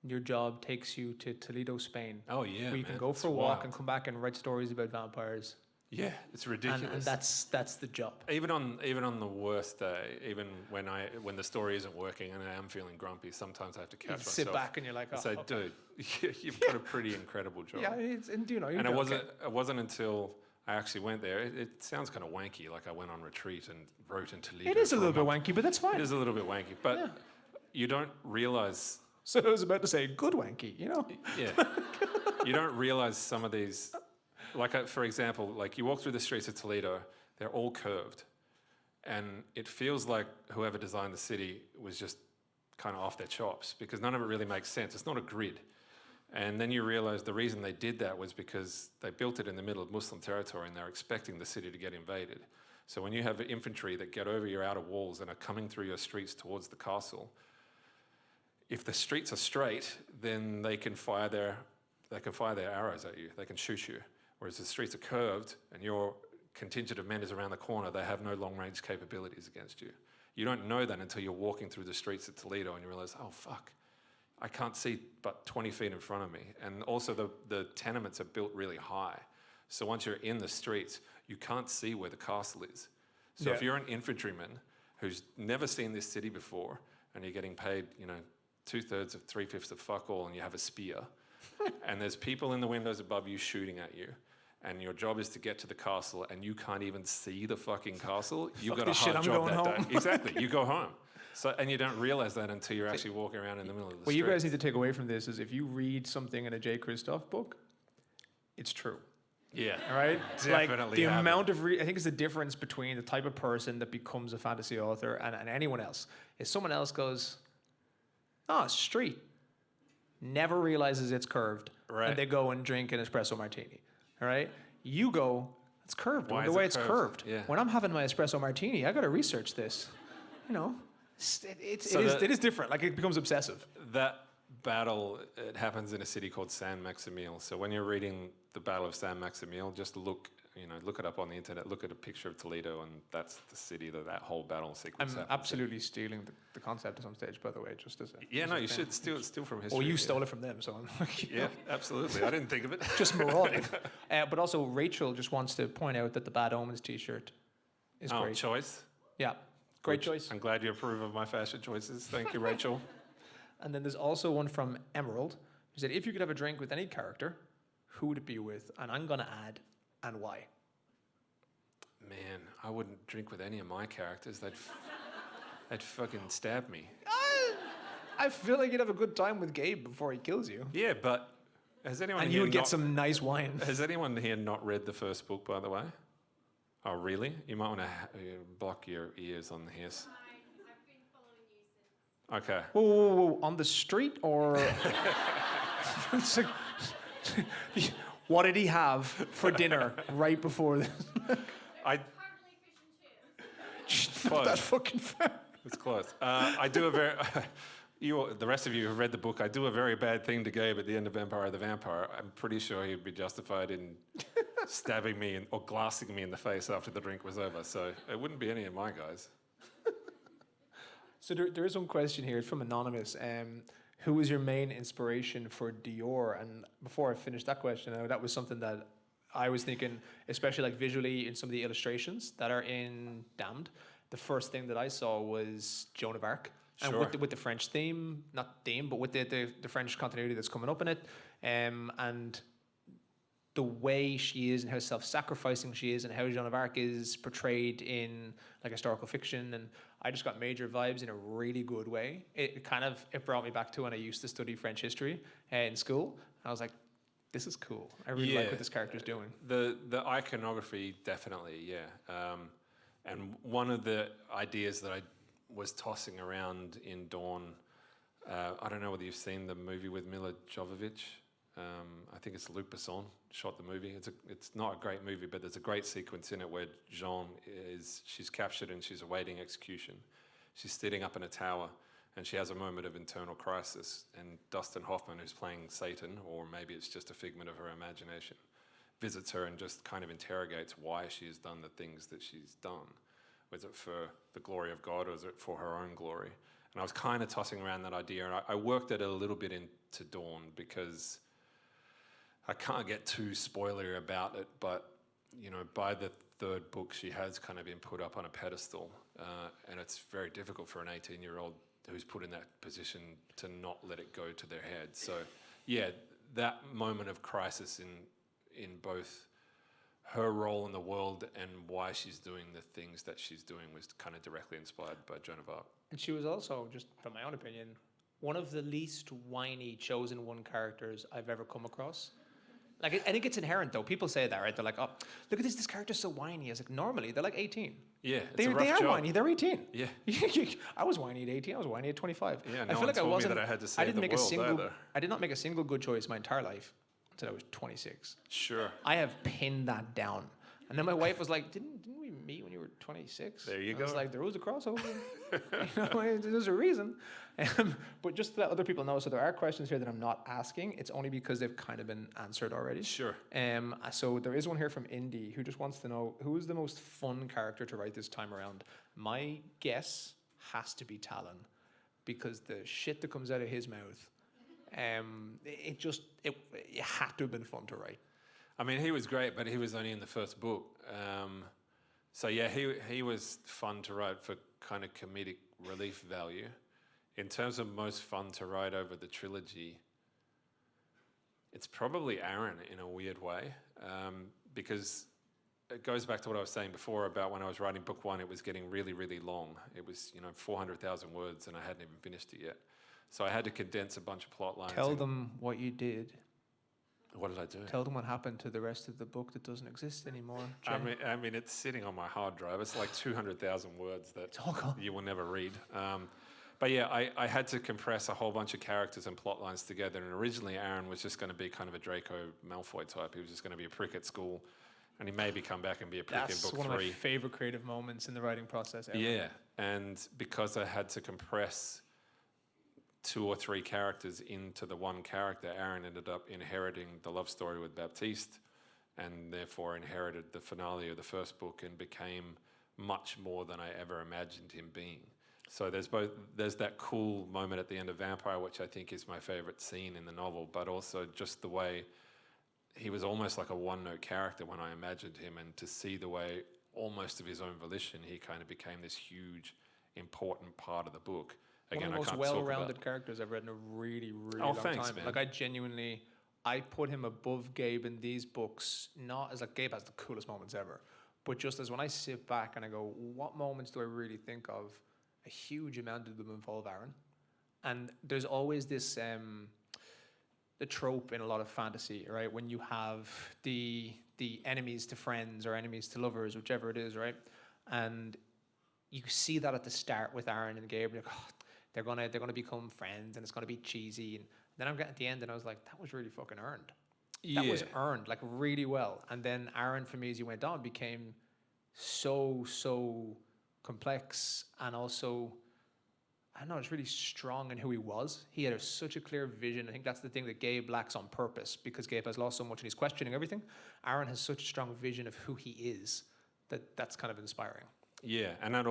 your job takes you to Toledo, Spain. Oh yeah, where you can go for a walk and come back and write stories about vampires. Yeah, it's ridiculous. And that's the job. Even on the worst day, even when the story isn't working and I am feeling grumpy, sometimes I have to catch myself. Sit back and you're like, say, dude, you've got a pretty incredible job. Yeah, and it wasn't until I actually went there. It sounds kind of wanky, like I went on retreat and wrote in Toledo. It is a little bit wanky, but that's fine. It is a little bit wanky, but you don't realize. So I was about to say good wanky, you know? Yeah. You don't realize some of these. Like, for example, like you walk through the streets of Toledo, they're all curved. And it feels like whoever designed the city was just kind of off their chops because none of it really makes sense. It's not a grid. And then you realize the reason they did that was because they built it in the middle of Muslim territory and they're expecting the city to get invaded. So when you have infantry that get over your outer walls and are coming through your streets towards the castle, if the streets are straight, then they can fire their arrows at you. They can shoot you. Whereas the streets are curved and your contingent of men is around the corner, they have no long-range capabilities against you. You don't know that until you're walking through the streets of Toledo and you realize, oh, fuck, I can't see but 20 feet in front of me. And also the tenements are built really high. So once you're in the streets, you can't see where the castle is. So if you're an infantryman who's never seen this city before and you're getting paid, 2/3 of 3/5 of fuck all and you have a spear and there's people in the windows above you shooting at you, and your job is to get to the castle, and you can't even see the fucking castle, you've got a hard job that day. Exactly, you go home. So, and you don't realize that until you're actually walking around in the middle of the street. What you guys need to take away from this is if you read something in a Jay Kristoff book, it's true. Yeah, all right. Definitely. Like the amount of I think it's the difference between the type of person that becomes a fantasy author and anyone else. If someone else goes, street, never realizes it's curved, and they go and drink an espresso martini. All right, you go, it's curved. Why the is way it it's curved? curved. When I'm having my espresso martini, I got to research this. It is different. Like it becomes obsessive. That battle, it happens in a city called San Maximil. So when you're reading the Battle of San Maximil, just look it up on the internet, look at a picture of Toledo, and that's the city that whole battle sequence happens. I'm absolutely stealing the concept at some stage, by the way, just as a... Yeah, no, you should steal from history. Well, you stole it from them, so I'm like... Yeah, absolutely. I didn't think of it. Just marauding. But also, Rachel just wants to point out that the Bad Omens t-shirt is great. Choice? Yeah, great choice. I'm glad you approve of my fashion choices. Thank you, Rachel. And then there's also one from Emerald, who said, if you could have a drink with any character, who would it be with? And I'm going to add, and why? Man, I wouldn't drink with any of my characters. They'd fucking stab me. I feel like you'd have a good time with Gabe before he kills you. Yeah, but has anyone and here you would get some nice wine. Has anyone here not read the first book, by the way? Oh, really? You might want to block your ears on this. I've been following you since. Okay. Whoa. On the street or... What did he have for dinner right before this? Currently fish and chips. Not that fucking fair. It's close. I do a very... the rest of you who read the book, I do a very bad thing to Gabe at the end of Empire the Vampire. I'm pretty sure he'd be justified in stabbing me or glassing me in the face after the drink was over. So it wouldn't be any of my guys. So there is one question here. It's from Anonymous. Who was your main inspiration for Dior? And before I finish that question, that was something that I was thinking, especially like visually in some of the illustrations that are in Damned. The first thing that I saw was Joan of Arc. And Sure. with the French theme, not theme, but with the French continuity that's coming up in it. And the way she is and how self-sacrificing she is and how Joan of Arc is portrayed in like historical fiction, and I just got major vibes in a really good way. It brought me back to when I used to study French history in school. I was like, this is cool. I really like what this character's doing. The iconography, definitely, yeah. And one of the ideas that I was tossing around in Dawn, I don't know whether you've seen the movie with Mila Jovovich. I think it's Luc Besson shot the movie. It's not a great movie, but there's a great sequence in it where she's captured and she's awaiting execution. She's sitting up in a tower and she has a moment of internal crisis, and Dustin Hoffman, who's playing Satan, or maybe it's just a figment of her imagination, visits her and just kind of interrogates why she has done the things that she's done. Was it for the glory of God, or is it for her own glory? And I was kind of tossing around that idea, and I worked it a little bit into Dawn because I can't get too spoilery about it, but by the third book, she has kind of been put up on a pedestal, and it's very difficult for an 18-year-old who's put in that position to not let it go to their head. So, yeah, that moment of crisis in both her role in the world and why she's doing the things that she's doing was kind of directly inspired by Joan of Arc. And she was also, just from my own opinion, one of the least whiny chosen one characters I've ever come across. Like, I think it's inherent, though. People say that, right? They're like, oh, look at this character's so whiny. I was like, normally, they're like 18. Yeah, they are whiny. They're 18. Yeah. I was whiny at 18. I was whiny at 25. Yeah, no one told me that I had to save the world either. I did not make a single good choice my entire life until I was 26. Sure. I have pinned that down. And then my wife was like, didn't we meet when you were 26? There you go. I was like, there was a crossover. There's a reason. But just to let other people know, so there are questions here that I'm not asking. It's only because they've kind of been answered already. Sure. So there is one here from Indy who just wants to know, who is the most fun character to write this time around? My guess has to be Talon, because the shit that comes out of his mouth, it had to have been fun to write. I mean, he was great, but he was only in the first book. So yeah, he was fun to write for kind of comedic relief value. In terms of most fun to write over the trilogy, it's probably Aaron in a weird way, because it goes back to what I was saying before about when I was writing book one, it was getting really, really long. It was 400,000 words and I hadn't even finished it yet. So I had to condense a bunch of plot lines. Tell them what you did. What did I do? Tell them what happened to the rest of the book that doesn't exist anymore. Jay. I mean, it's sitting on my hard drive. It's like 200,000 words that you will never read. But yeah, I had to compress a whole bunch of characters and plot lines together. And originally, Aaron was just going to be kind of a Draco Malfoy type. He was just going to be a prick at school, and he maybe come back and be a prick in book 3. That's one of my favorite creative moments in the writing process ever. Yeah, and because I had to compress 2 or 3 characters into the one character, Aaron ended up inheriting the love story with Baptiste, and therefore inherited the finale of the first book and became much more than I ever imagined him being. So there's that cool moment at the end of Vampire, which I think is my favorite scene in the novel, but also just the way he was almost like a one-note character when I imagined him, and to see the way, almost of his own volition, he kind of became this huge, important part of the book. Again, one of the most well-rounded characters I've read in a really, really long time. Man. Like, I put him above Gabe in these books, not as like Gabe has the coolest moments ever, but just as when I sit back and I go, what moments do I really think of? A huge amount of them involve Aaron. And there's always this, the trope in a lot of fantasy, right? When you have the enemies to friends or enemies to lovers, whichever it is, right? And you see that at the start with Aaron and Gabe. You're like, oh, they're gonna become friends, and it's gonna be cheesy. And then I'm getting at the end, and I was like, that was really fucking earned. Yeah. That was earned, like, really well. And then Aaron, for me, as you went on, became so complex, and also, I don't know, it's really strong in who he was. He had such a clear vision. I think that's the thing that Gabe lacks on purpose, because Gabe has lost so much and he's questioning everything. Aaron has such a strong vision of who he is that's kind of inspiring. Yeah, and that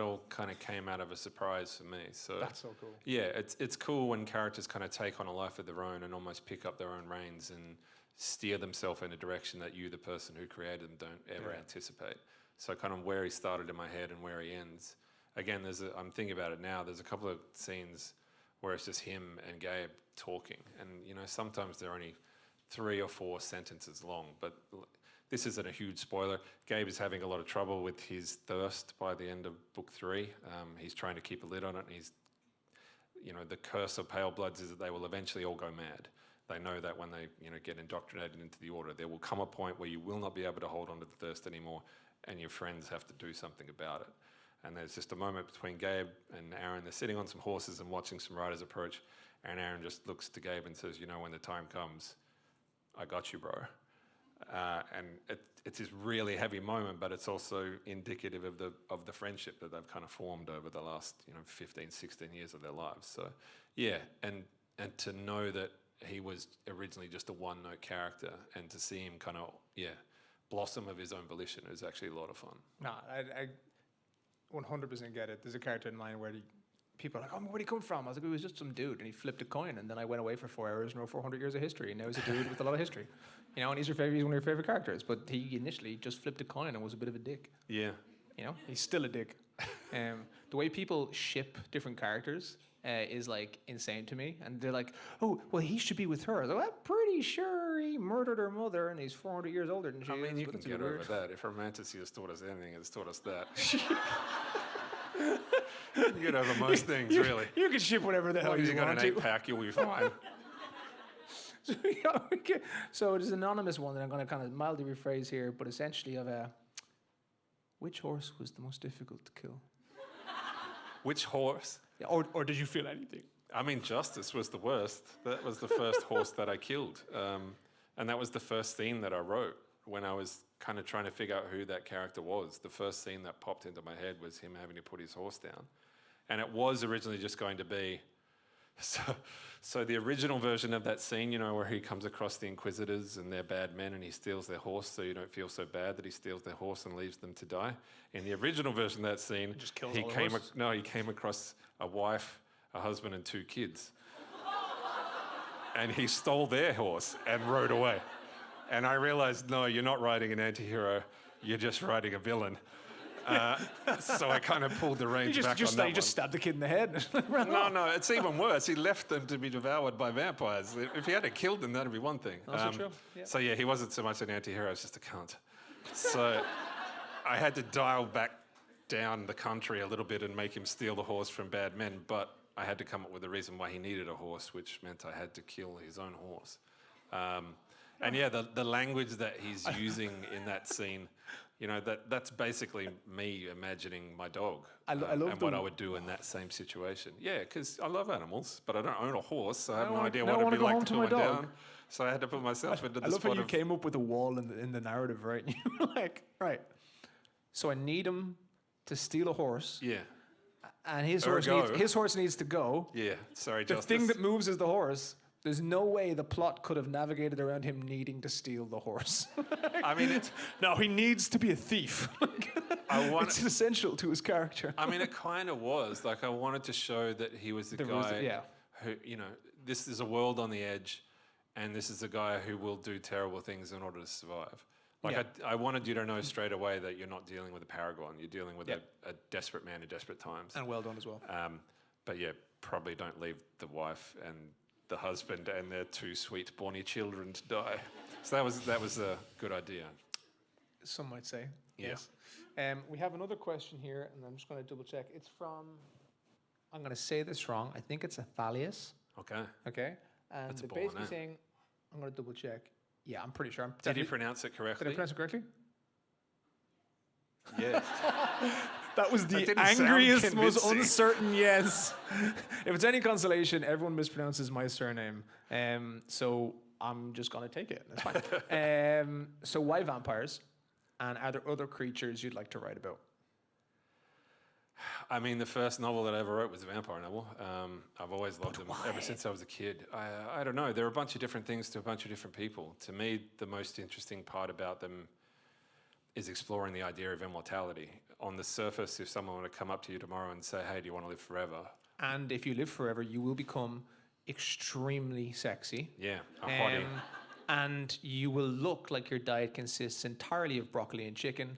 all kind of came out of a surprise for me. So that's so cool. Yeah, it's cool when characters kind of take on a life of their own and almost pick up their own reins and steer themselves in a direction that you, the person who created them, don't ever anticipate. So kind of where he started in my head and where he ends. Again, I'm thinking about it now. There's a couple of scenes where it's just him and Gabe talking, and sometimes they're only 3 or 4 sentences long, but this isn't a huge spoiler. Gabe is having a lot of trouble with his thirst by the end of book 3. He's trying to keep a lid on it, and the curse of Pale Bloods is that they will eventually all go mad. They know that when they, get indoctrinated into the order, there will come a point where you will not be able to hold on to the thirst anymore, and your friends have to do something about it. And there's just a moment between Gabe and Aaron. They're sitting on some horses and watching some riders approach, and Aaron just looks to Gabe and says, when the time comes, I got you, bro. And it's this really heavy moment, but it's also indicative of the friendship that they've kind of formed over the last 15, 16 years of their lives. So yeah, and to know that he was originally just a one-note character, and to see him kind of blossom of his own volition is actually a lot of fun. No, I 100% get it. There's a character in mine where people are like, "Oh, where'd he come from?" I was like, "He was just some dude, and he flipped a coin, and then I went away for 4 hours and wrote 400 years of history, and now he's a dude with a lot of history." And he's one of your favorite characters, but he initially just flipped a coin and was a bit of a dick. Yeah. He's still a dick. The way people ship different characters is like insane to me, and they're like, "Oh, well, he should be with her." I'm pretty sure he murdered her mother, and he's 400 years older than she is. You but can it's a get bit over weird. that. If romanticy has taught us anything, it's taught us that. You get over most things, really. You can ship whatever the As hell long as you you got want an to. 8-pack, you'll be fine. So there's an anonymous one that I'm going to kind of mildly rephrase here, but essentially which horse was the most difficult to kill? Which horse? Yeah, or did you feel anything? I mean, Justice was the worst. That was the first horse that I killed. And that was the first scene that I wrote when I was kind of trying to figure out who that character was. The first scene that popped into my head was him having to put his horse down. And it was originally just going to be... So the original version of that scene, where he comes across the Inquisitors and they're bad men and he steals their horse, so you don't feel so bad that he steals their horse and leaves them to die. In the original version of that scene, Just kills he all the came horses? he came across a wife, a husband and 2 kids. And he stole their horse and rode away. And I realized, no, you're not riding an anti-hero, you're just riding a villain. So I kind of pulled the reins back on that You just stabbed the kid in the head. No, it's even worse. He left them to be devoured by vampires. If he had killed them, that'd be one thing. Also true. Yeah. So yeah, he wasn't so much an anti-hero, he was just a cunt. So I had to dial back down the country a little bit and make him steal the horse from bad men, but I had to come up with a reason why he needed a horse, which meant I had to kill his own horse. And yeah, the language that he's using in that scene, that's basically me imagining my dog I love and what I would do in that same situation. Yeah, because I love animals, but I don't own a horse, so I have no wanna- idea now I what wanna it'd be go like home to to put my one dog. down. So I had to put myself into I the love how spot you of... came up with a wall in the narrative, right? And you were like, right. So I need him to steal a horse, Yeah, and his Ergo. horse needs to go. yeah, sorry, The Justice. thing that moves is the horse. There's no way the plot could have navigated around him needing to steal the horse. I mean, it's... No, he needs to be a thief. It's essential to his character. I mean, it kind of was. Like, I wanted to show that he was the guy who, this is a world on the edge, and this is a guy who will do terrible things in order to survive. Like, Yeah. I wanted you to know straight away that you're not dealing with a paragon. You're dealing with a desperate man in desperate times. And well done as well. But yeah, probably don't leave the wife and the husband and their 2 sweet Bonnie children to die. So that was a good idea. Some might say. Yeah. Yes. We have another question here, and I'm just going to double check. It's from, I'm going to say this wrong. I think it's Athalius. Okay. Okay. And That's a they're baller basically name. saying, I'm going to double check. Yeah, I'm pretty sure. Did you pronounce it correctly? Did I pronounce it correctly? Yeah. That was the didn't sound angriest, most convincing. uncertain yes. If it's any consolation, everyone mispronounces my surname. So I'm just going to take it. That's fine. So why vampires? And are there other creatures you'd like to write about? I mean, the first novel that I ever wrote was a vampire novel. I've always loved them ever since I was a kid. I don't know. There are a bunch of different things to a bunch of different people. To me, the most interesting part about them is exploring the idea of immortality. On the surface, if someone were to come up to you tomorrow and say, hey, do you want to live forever? And if you live forever, you will become extremely sexy. Yeah, a hottie. And you will look like your diet consists entirely of broccoli and chicken.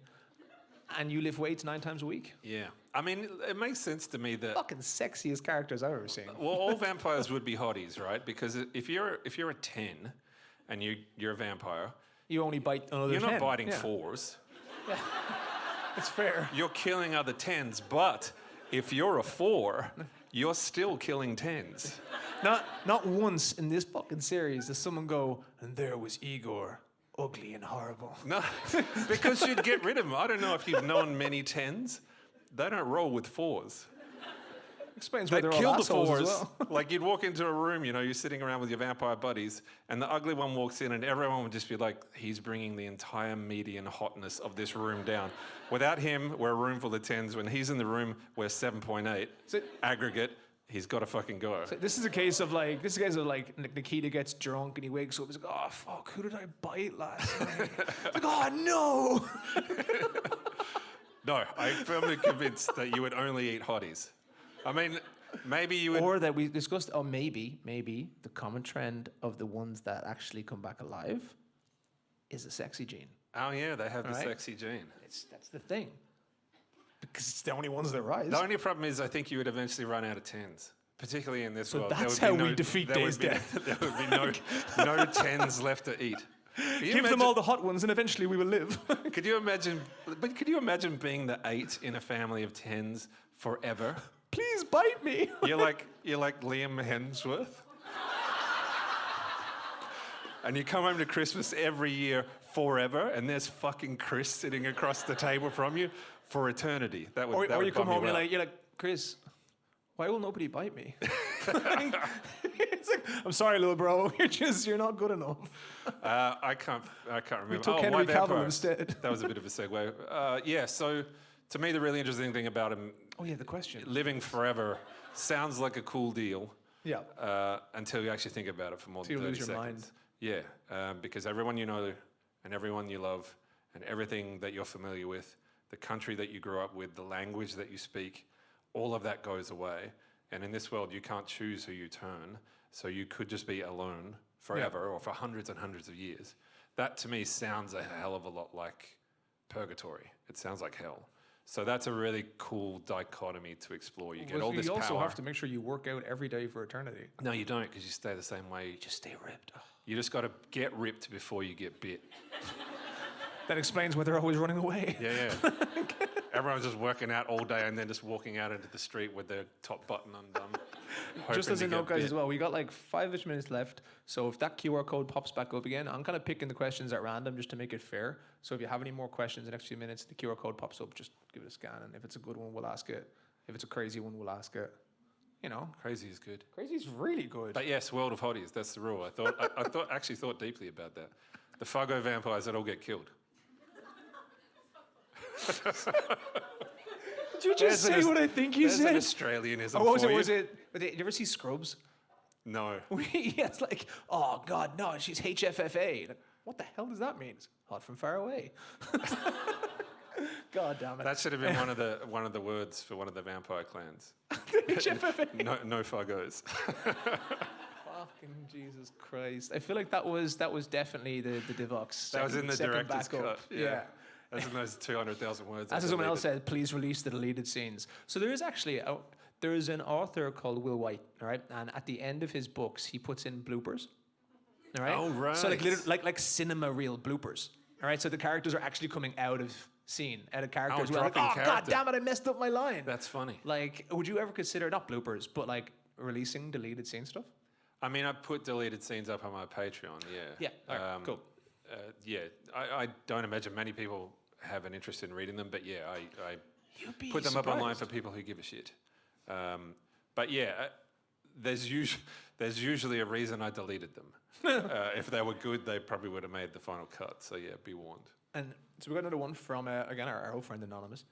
And you lift weights 9 times a week. Yeah. I mean, it makes sense to me that... Fucking sexiest characters I've ever seen. Well, all vampires would be hotties, right? Because if you're a 10 and you're a vampire. You only bite another You're not 10. biting Yeah. 4s. It's fair. You're killing other 10s, but if you're a 4, you're still killing 10s. Not once in this fucking series does someone go, and there was Igor, ugly and horrible. No, because you'd get rid of them. I don't know if you've known many 10s. They don't roll with 4s. Explains why They'd they're kill all the assholes 4s. as well. Like you'd walk into a room, you're sitting around with your vampire buddies, and the ugly one walks in, and everyone would just be like, he's bringing the entire median hotness of this room down. Without him, we're a room full of 10s. When he's in the room, we're 7.8 aggregate. He's got to fucking go. So this is a case of like Nikita gets drunk and he wakes up. He's like, oh fuck, who did I bite last night? It's like, oh no. No, I'm firmly convinced that you would only eat hotties. I mean, maybe you would. Or that we discussed. Oh, maybe the common trend of the ones that actually come back alive is a sexy gene. Oh yeah, they have the Right. sexy gene. That's the thing. Because it's the only ones that rise. The only problem is I think you would eventually run out of 10s, particularly in this So world. that's There would how be we defeat there would Day's be- death. There would be no 10s left to eat. Can you Give them imagine- all the hot ones and eventually we will live. Could you imagine? But could you imagine being the 8 in a family of 10s forever? Please bite me. You're like Liam Hemsworth, and you come home to Christmas every year forever, and there's fucking Chris sitting across the table from you for eternity. That would. Or you come home and out. you're like, Chris, why will nobody bite me? It's like, I'm sorry, little bro. You're not good enough. I can't remember. We took White Henry Cavill Vampire. instead. That was a bit of a segue. Yeah. So, to me, the really interesting thing about him Oh yeah, the question. living forever sounds like a cool deal. Yeah. Until you actually think about it for more than Till you 30 lose your seconds. mind. Yeah, because everyone you know and everyone you love and everything that you're familiar with, the country that you grew up with, the language that you speak, all of that goes away. And in this world, you can't choose who you turn. So you could just be alone forever or for hundreds and hundreds of years. That to me sounds a hell of a lot like purgatory. It sounds like hell. So that's a really cool dichotomy to explore. You get all this you also power. have to make sure you work out every day for eternity. No, you don't, because you stay the same way. Just stay ripped. You just got to get ripped before you get bit. That explains why they're always running away. Yeah. Everyone's just working out all day and then just walking out into the street with their top button undone. Just hoping as to a note, get guys, bit. as well, we got like 5-ish minutes left. So if that QR code pops back up again, I'm kind of picking the questions at random just to make it fair. So if you have any more questions in the next few minutes, the QR code pops up, just give it a scan. And if it's a good one, we'll ask it. If it's a crazy one, we'll ask it. You know, Crazy is good. crazy's really good. But yes, world of hotties, that's the rule. I actually thought deeply about that. The Fargo vampires that all get killed. Did you just say what I think you There's an said? Australianism Oh, what was for it? you. Was it? Did you ever see Scrubs? No. Yeah, it's like, oh God, no, she's HFFA. Like, what the hell does that mean? It's hot from far away. God damn it. That should have been one of the words for one of the vampire clans. HFFA. No Fargos. Fucking Jesus Christ! I feel like that was definitely the Divox. That was in the second director's backup. cut. Yeah. That's in those 200,000 words. As I someone else deleted. said, please release the deleted scenes. So there is actually there is an author called Will White, all right, and at the end of his books, he puts in bloopers. All right. Oh, right. So like cinema reel bloopers. All right. So the characters are actually coming out of scene, out of characters. We're like, dropping oh God character. damn it, I messed up my line. That's funny. Like, would you ever consider not bloopers, but like releasing deleted scene stuff? I mean, I put deleted scenes up on my Patreon, yeah. Yeah. All right, cool. Yeah, I don't imagine many people have an interest in reading them, but yeah, I You'd be put them up online surprised. for people who give a shit. But yeah, there's usually a reason I deleted them. If they were good, they probably would have made the final cut. So yeah, be warned. And so we got another one from again our old friend Anonymous.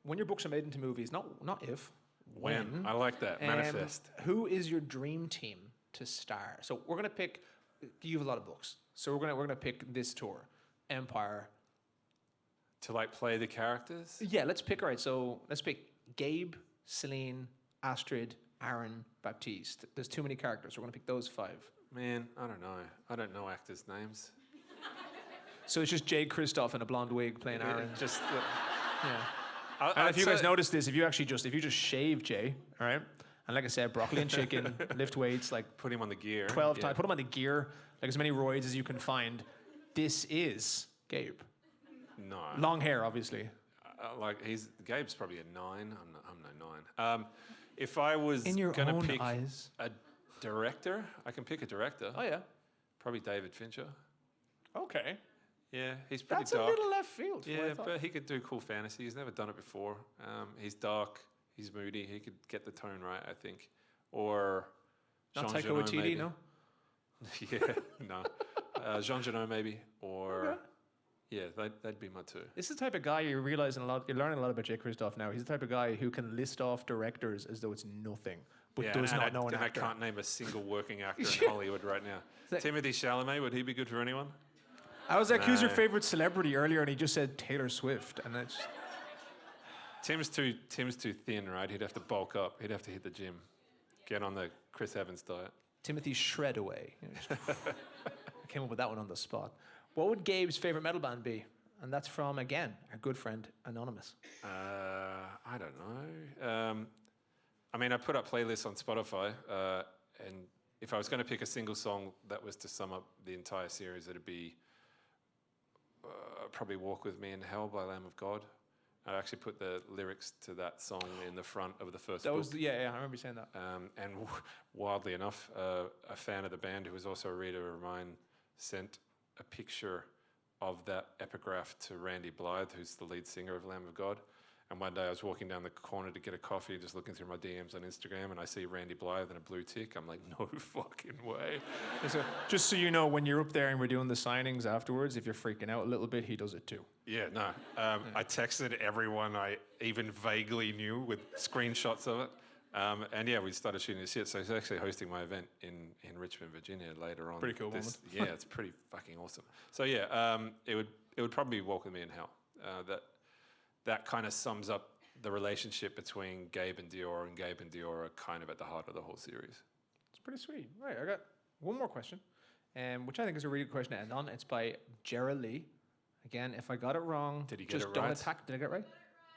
When your books are made into movies, not if, when. I like that. Manifest. Who is your dream team to star? So we're gonna pick. You have a lot of books, so we're gonna pick this tour, Empire. To like play the characters? Yeah, let's pick. All right, so let's pick Gabe, Celine, Astrid, Aaron, Baptiste. There's too many characters. We're gonna pick those 5. Man, I don't know. I don't know actors' names. So it's just Jay Kristoff in a blonde wig playing Aaron. Just Yeah. And if you guys notice this, if you just shave Jay, all right, And like I said, broccoli and chicken, lift weights like Put him on the gear. 12 yeah. times. Put him on the gear, like as many roids as you can find. This is Gabe. No. Long hair, obviously. Gabe's probably a 9. I'm no 9. If I was In your going to own pick eyes. a director, I can pick a director. Oh, yeah. Probably David Fincher. Okay. Yeah, he's pretty That's dark. a little left field. from what I Yeah, thought. but he could do cool fantasy. He's never done it before. He's dark. He's moody. He could get the tone right, I think. Or Not Jean Taika Genot, Waititi, maybe. no? Yeah, no. Jean Genot, maybe. Or Okay. yeah, that'd be my 2. This is the type of guy you're realizing a lot. You're learning a lot about Jay Kristoff now. He's the type of guy who can list off directors as though it's nothing, but Yeah, does and not know an and actor. I can't name a single working actor in Hollywood right now. like- Timothy Chalamet, would he be good for anyone? I was like, who's your No. favorite celebrity earlier, and he just said Taylor Swift, and that's Tim's too thin, right? He'd have to bulk up. He'd have to hit the gym. Get on the Chris Evans diet. Timothy Shredaway. I came up with that one on the spot. What would Gabe's favorite metal band be? And that's from, again, our good friend Anonymous. I don't know. I mean, I put up playlists on Spotify, and if I was going to pick a single song that was to sum up the entire series, it'd be probably "Walk with Me in Hell" by Lamb of God. I actually put the lyrics to that song in the front of the first That book. was, yeah, I remember you saying that. And wildly enough, a fan of the band who was also a reader of mine sent a picture of that epigraph to Randy Blythe, who's the lead singer of Lamb of God. And one day I was walking down the corner to get a coffee, just looking through my DMs on Instagram, and I see Randy Blythe and a blue tick. I'm like, no fucking way. So, just so you know, when you're up there and we're doing the signings afterwards, if you're freaking out a little bit, he does it too. Yeah, no. I texted everyone I even vaguely knew with screenshots of it. And yeah, we started shooting this shit. So he's actually hosting my event in Richmond, Virginia later on. Pretty cool moment. Yeah, it's pretty fucking awesome. So yeah, it would probably be Walk With Me in Hell. That kind of sums up the relationship between Gabe and Dior, and Gabe and Dior are kind of at the heart of the whole series. It's pretty sweet. Right, I got one more question, which I think is a really good question to end on. It's by Gerald Lee. Again, if I got it wrong, Did he get just it don't right? attack. Did I get it right?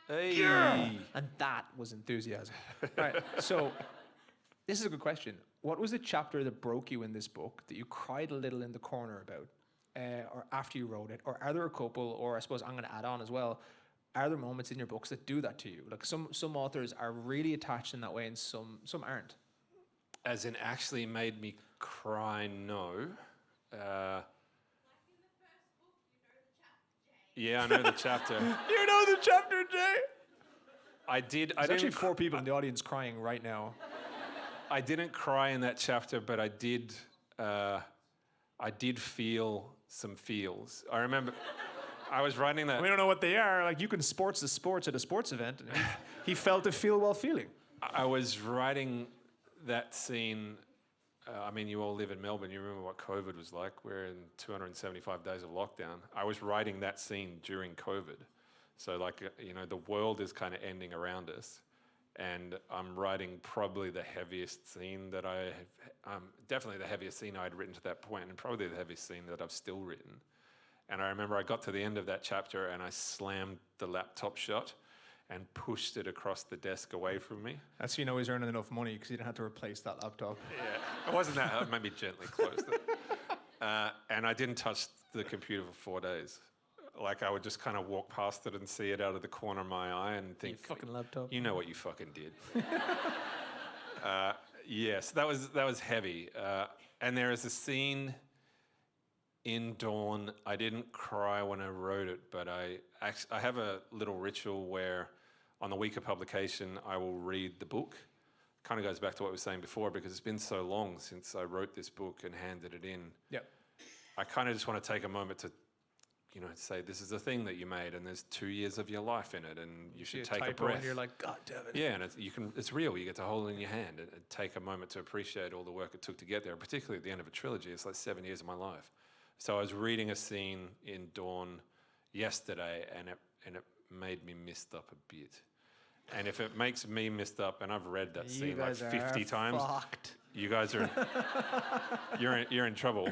Hey! And that was enthusiasm. Right, so this is a good question. What was the chapter that broke you in this book that you cried a little in the corner about, or after you wrote it? Or are there a couple, or I suppose I'm going to add on as well, are there moments in your books that do that to you? Like some authors are really attached in that way and some aren't. As in actually made me cry, no. Yeah, I know the chapter. You know the chapter, Jay? I did. There's actually 4 people in the audience crying right now. I didn't cry in that chapter, but I did feel some feels. I remember I was writing that. We don't know what they are. Like, you can sports the sports at a sports event. And he felt a feel while feeling. I was writing that scene. I mean, you all live in Melbourne. You remember what COVID was like. We're in 275 days of lockdown. I was writing that scene during COVID. So, like, the world is kind of ending around us. And I'm writing probably the heaviest scene that I have, definitely the heaviest scene I had written to that point, and probably the heaviest scene that I've still written. And I remember I got to the end of that chapter and I slammed the laptop shut and pushed it across the desk away from me. That's how you know he's earning enough money, because he didn't have to replace that laptop. Yeah, it wasn't that hard, maybe gently closed it. And I didn't touch the computer for 4 days. Like, I would just kind of walk past it and see it out of the corner of my eye and think, You fucking laptop. you know what you fucking did. Yes, that was heavy. And there is a scene in Dawn. I didn't cry when I wrote it, but I have a little ritual where on the week of publication, I will read the book. Kind of goes back to what we were saying before, because it's been so long since I wrote this book and handed it in. Yep. I kind of just want to take a moment to, say, this is the thing that you made, and there's 2 years of your life in it, and you should take a breath. And you're like, God damn it. Yeah, and it's real. You get to hold it in your hand and take a moment to appreciate all the work it took to get there, particularly at the end of a trilogy. It's like 7 years of my life. So I was reading a scene in Dawn yesterday, and it made me missed up a bit. And if it makes me missed up, and I've read that scene like 50 times, you guys are you're in trouble.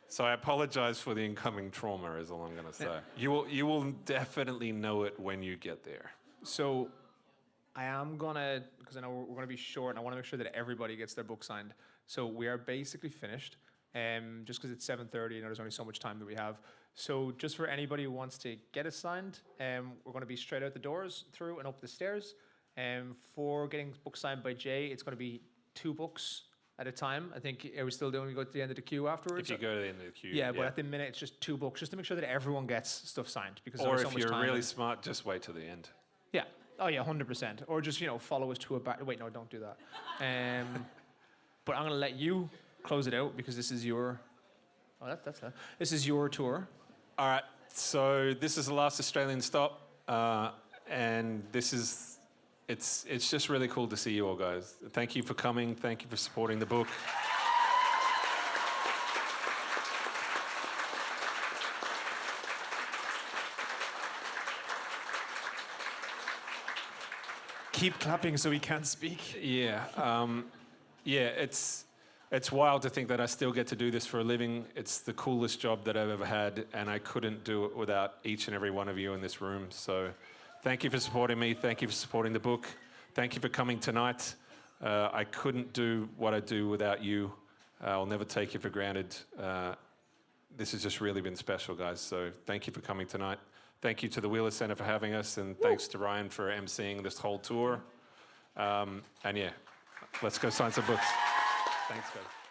So I apologize for the incoming trauma, is all I'm going to say. You will definitely know it when you get there. So I am gonna, because I know we're gonna be short, and I want to make sure that everybody gets their book signed. So we are basically finished. Just because it's 7:30, there's only so much time that we have. So just for anybody who wants to get it signed, we're going to be straight out the doors, through and up the stairs. For getting book signed by Jay, it's going to be 2 books at a time. I think, are we still doing, we go to the end of the queue afterwards? If you go to the end of the queue. Yeah, but at the minute it's just 2 books, just to make sure that everyone gets stuff signed. Because Or there's so if much you're time really and- smart, just wait till the end. Yeah. Oh yeah, 100%. Or just, follow us to a back. Wait, no, don't do that. But I'm going to let you close it out because this is your... Oh, that's that. This is your tour. All right, so this is the last Australian stop, and it's just really cool to see you all, guys. Thank you for coming. Thank you for supporting the book. Keep clapping so we can't speak. Yeah, it's wild to think that I still get to do this for a living. It's the coolest job that I've ever had, and I couldn't do it without each and every one of you in this room. So thank you for supporting me. Thank you for supporting the book. Thank you for coming tonight. I couldn't do what I do without you. I'll never take it for granted. This has just really been special, guys. So thank you for coming tonight. Thank you to the Wheeler Center for having us, and thanks to Ryan for emceeing this whole tour. And yeah, let's go sign some books. Thanks, guys.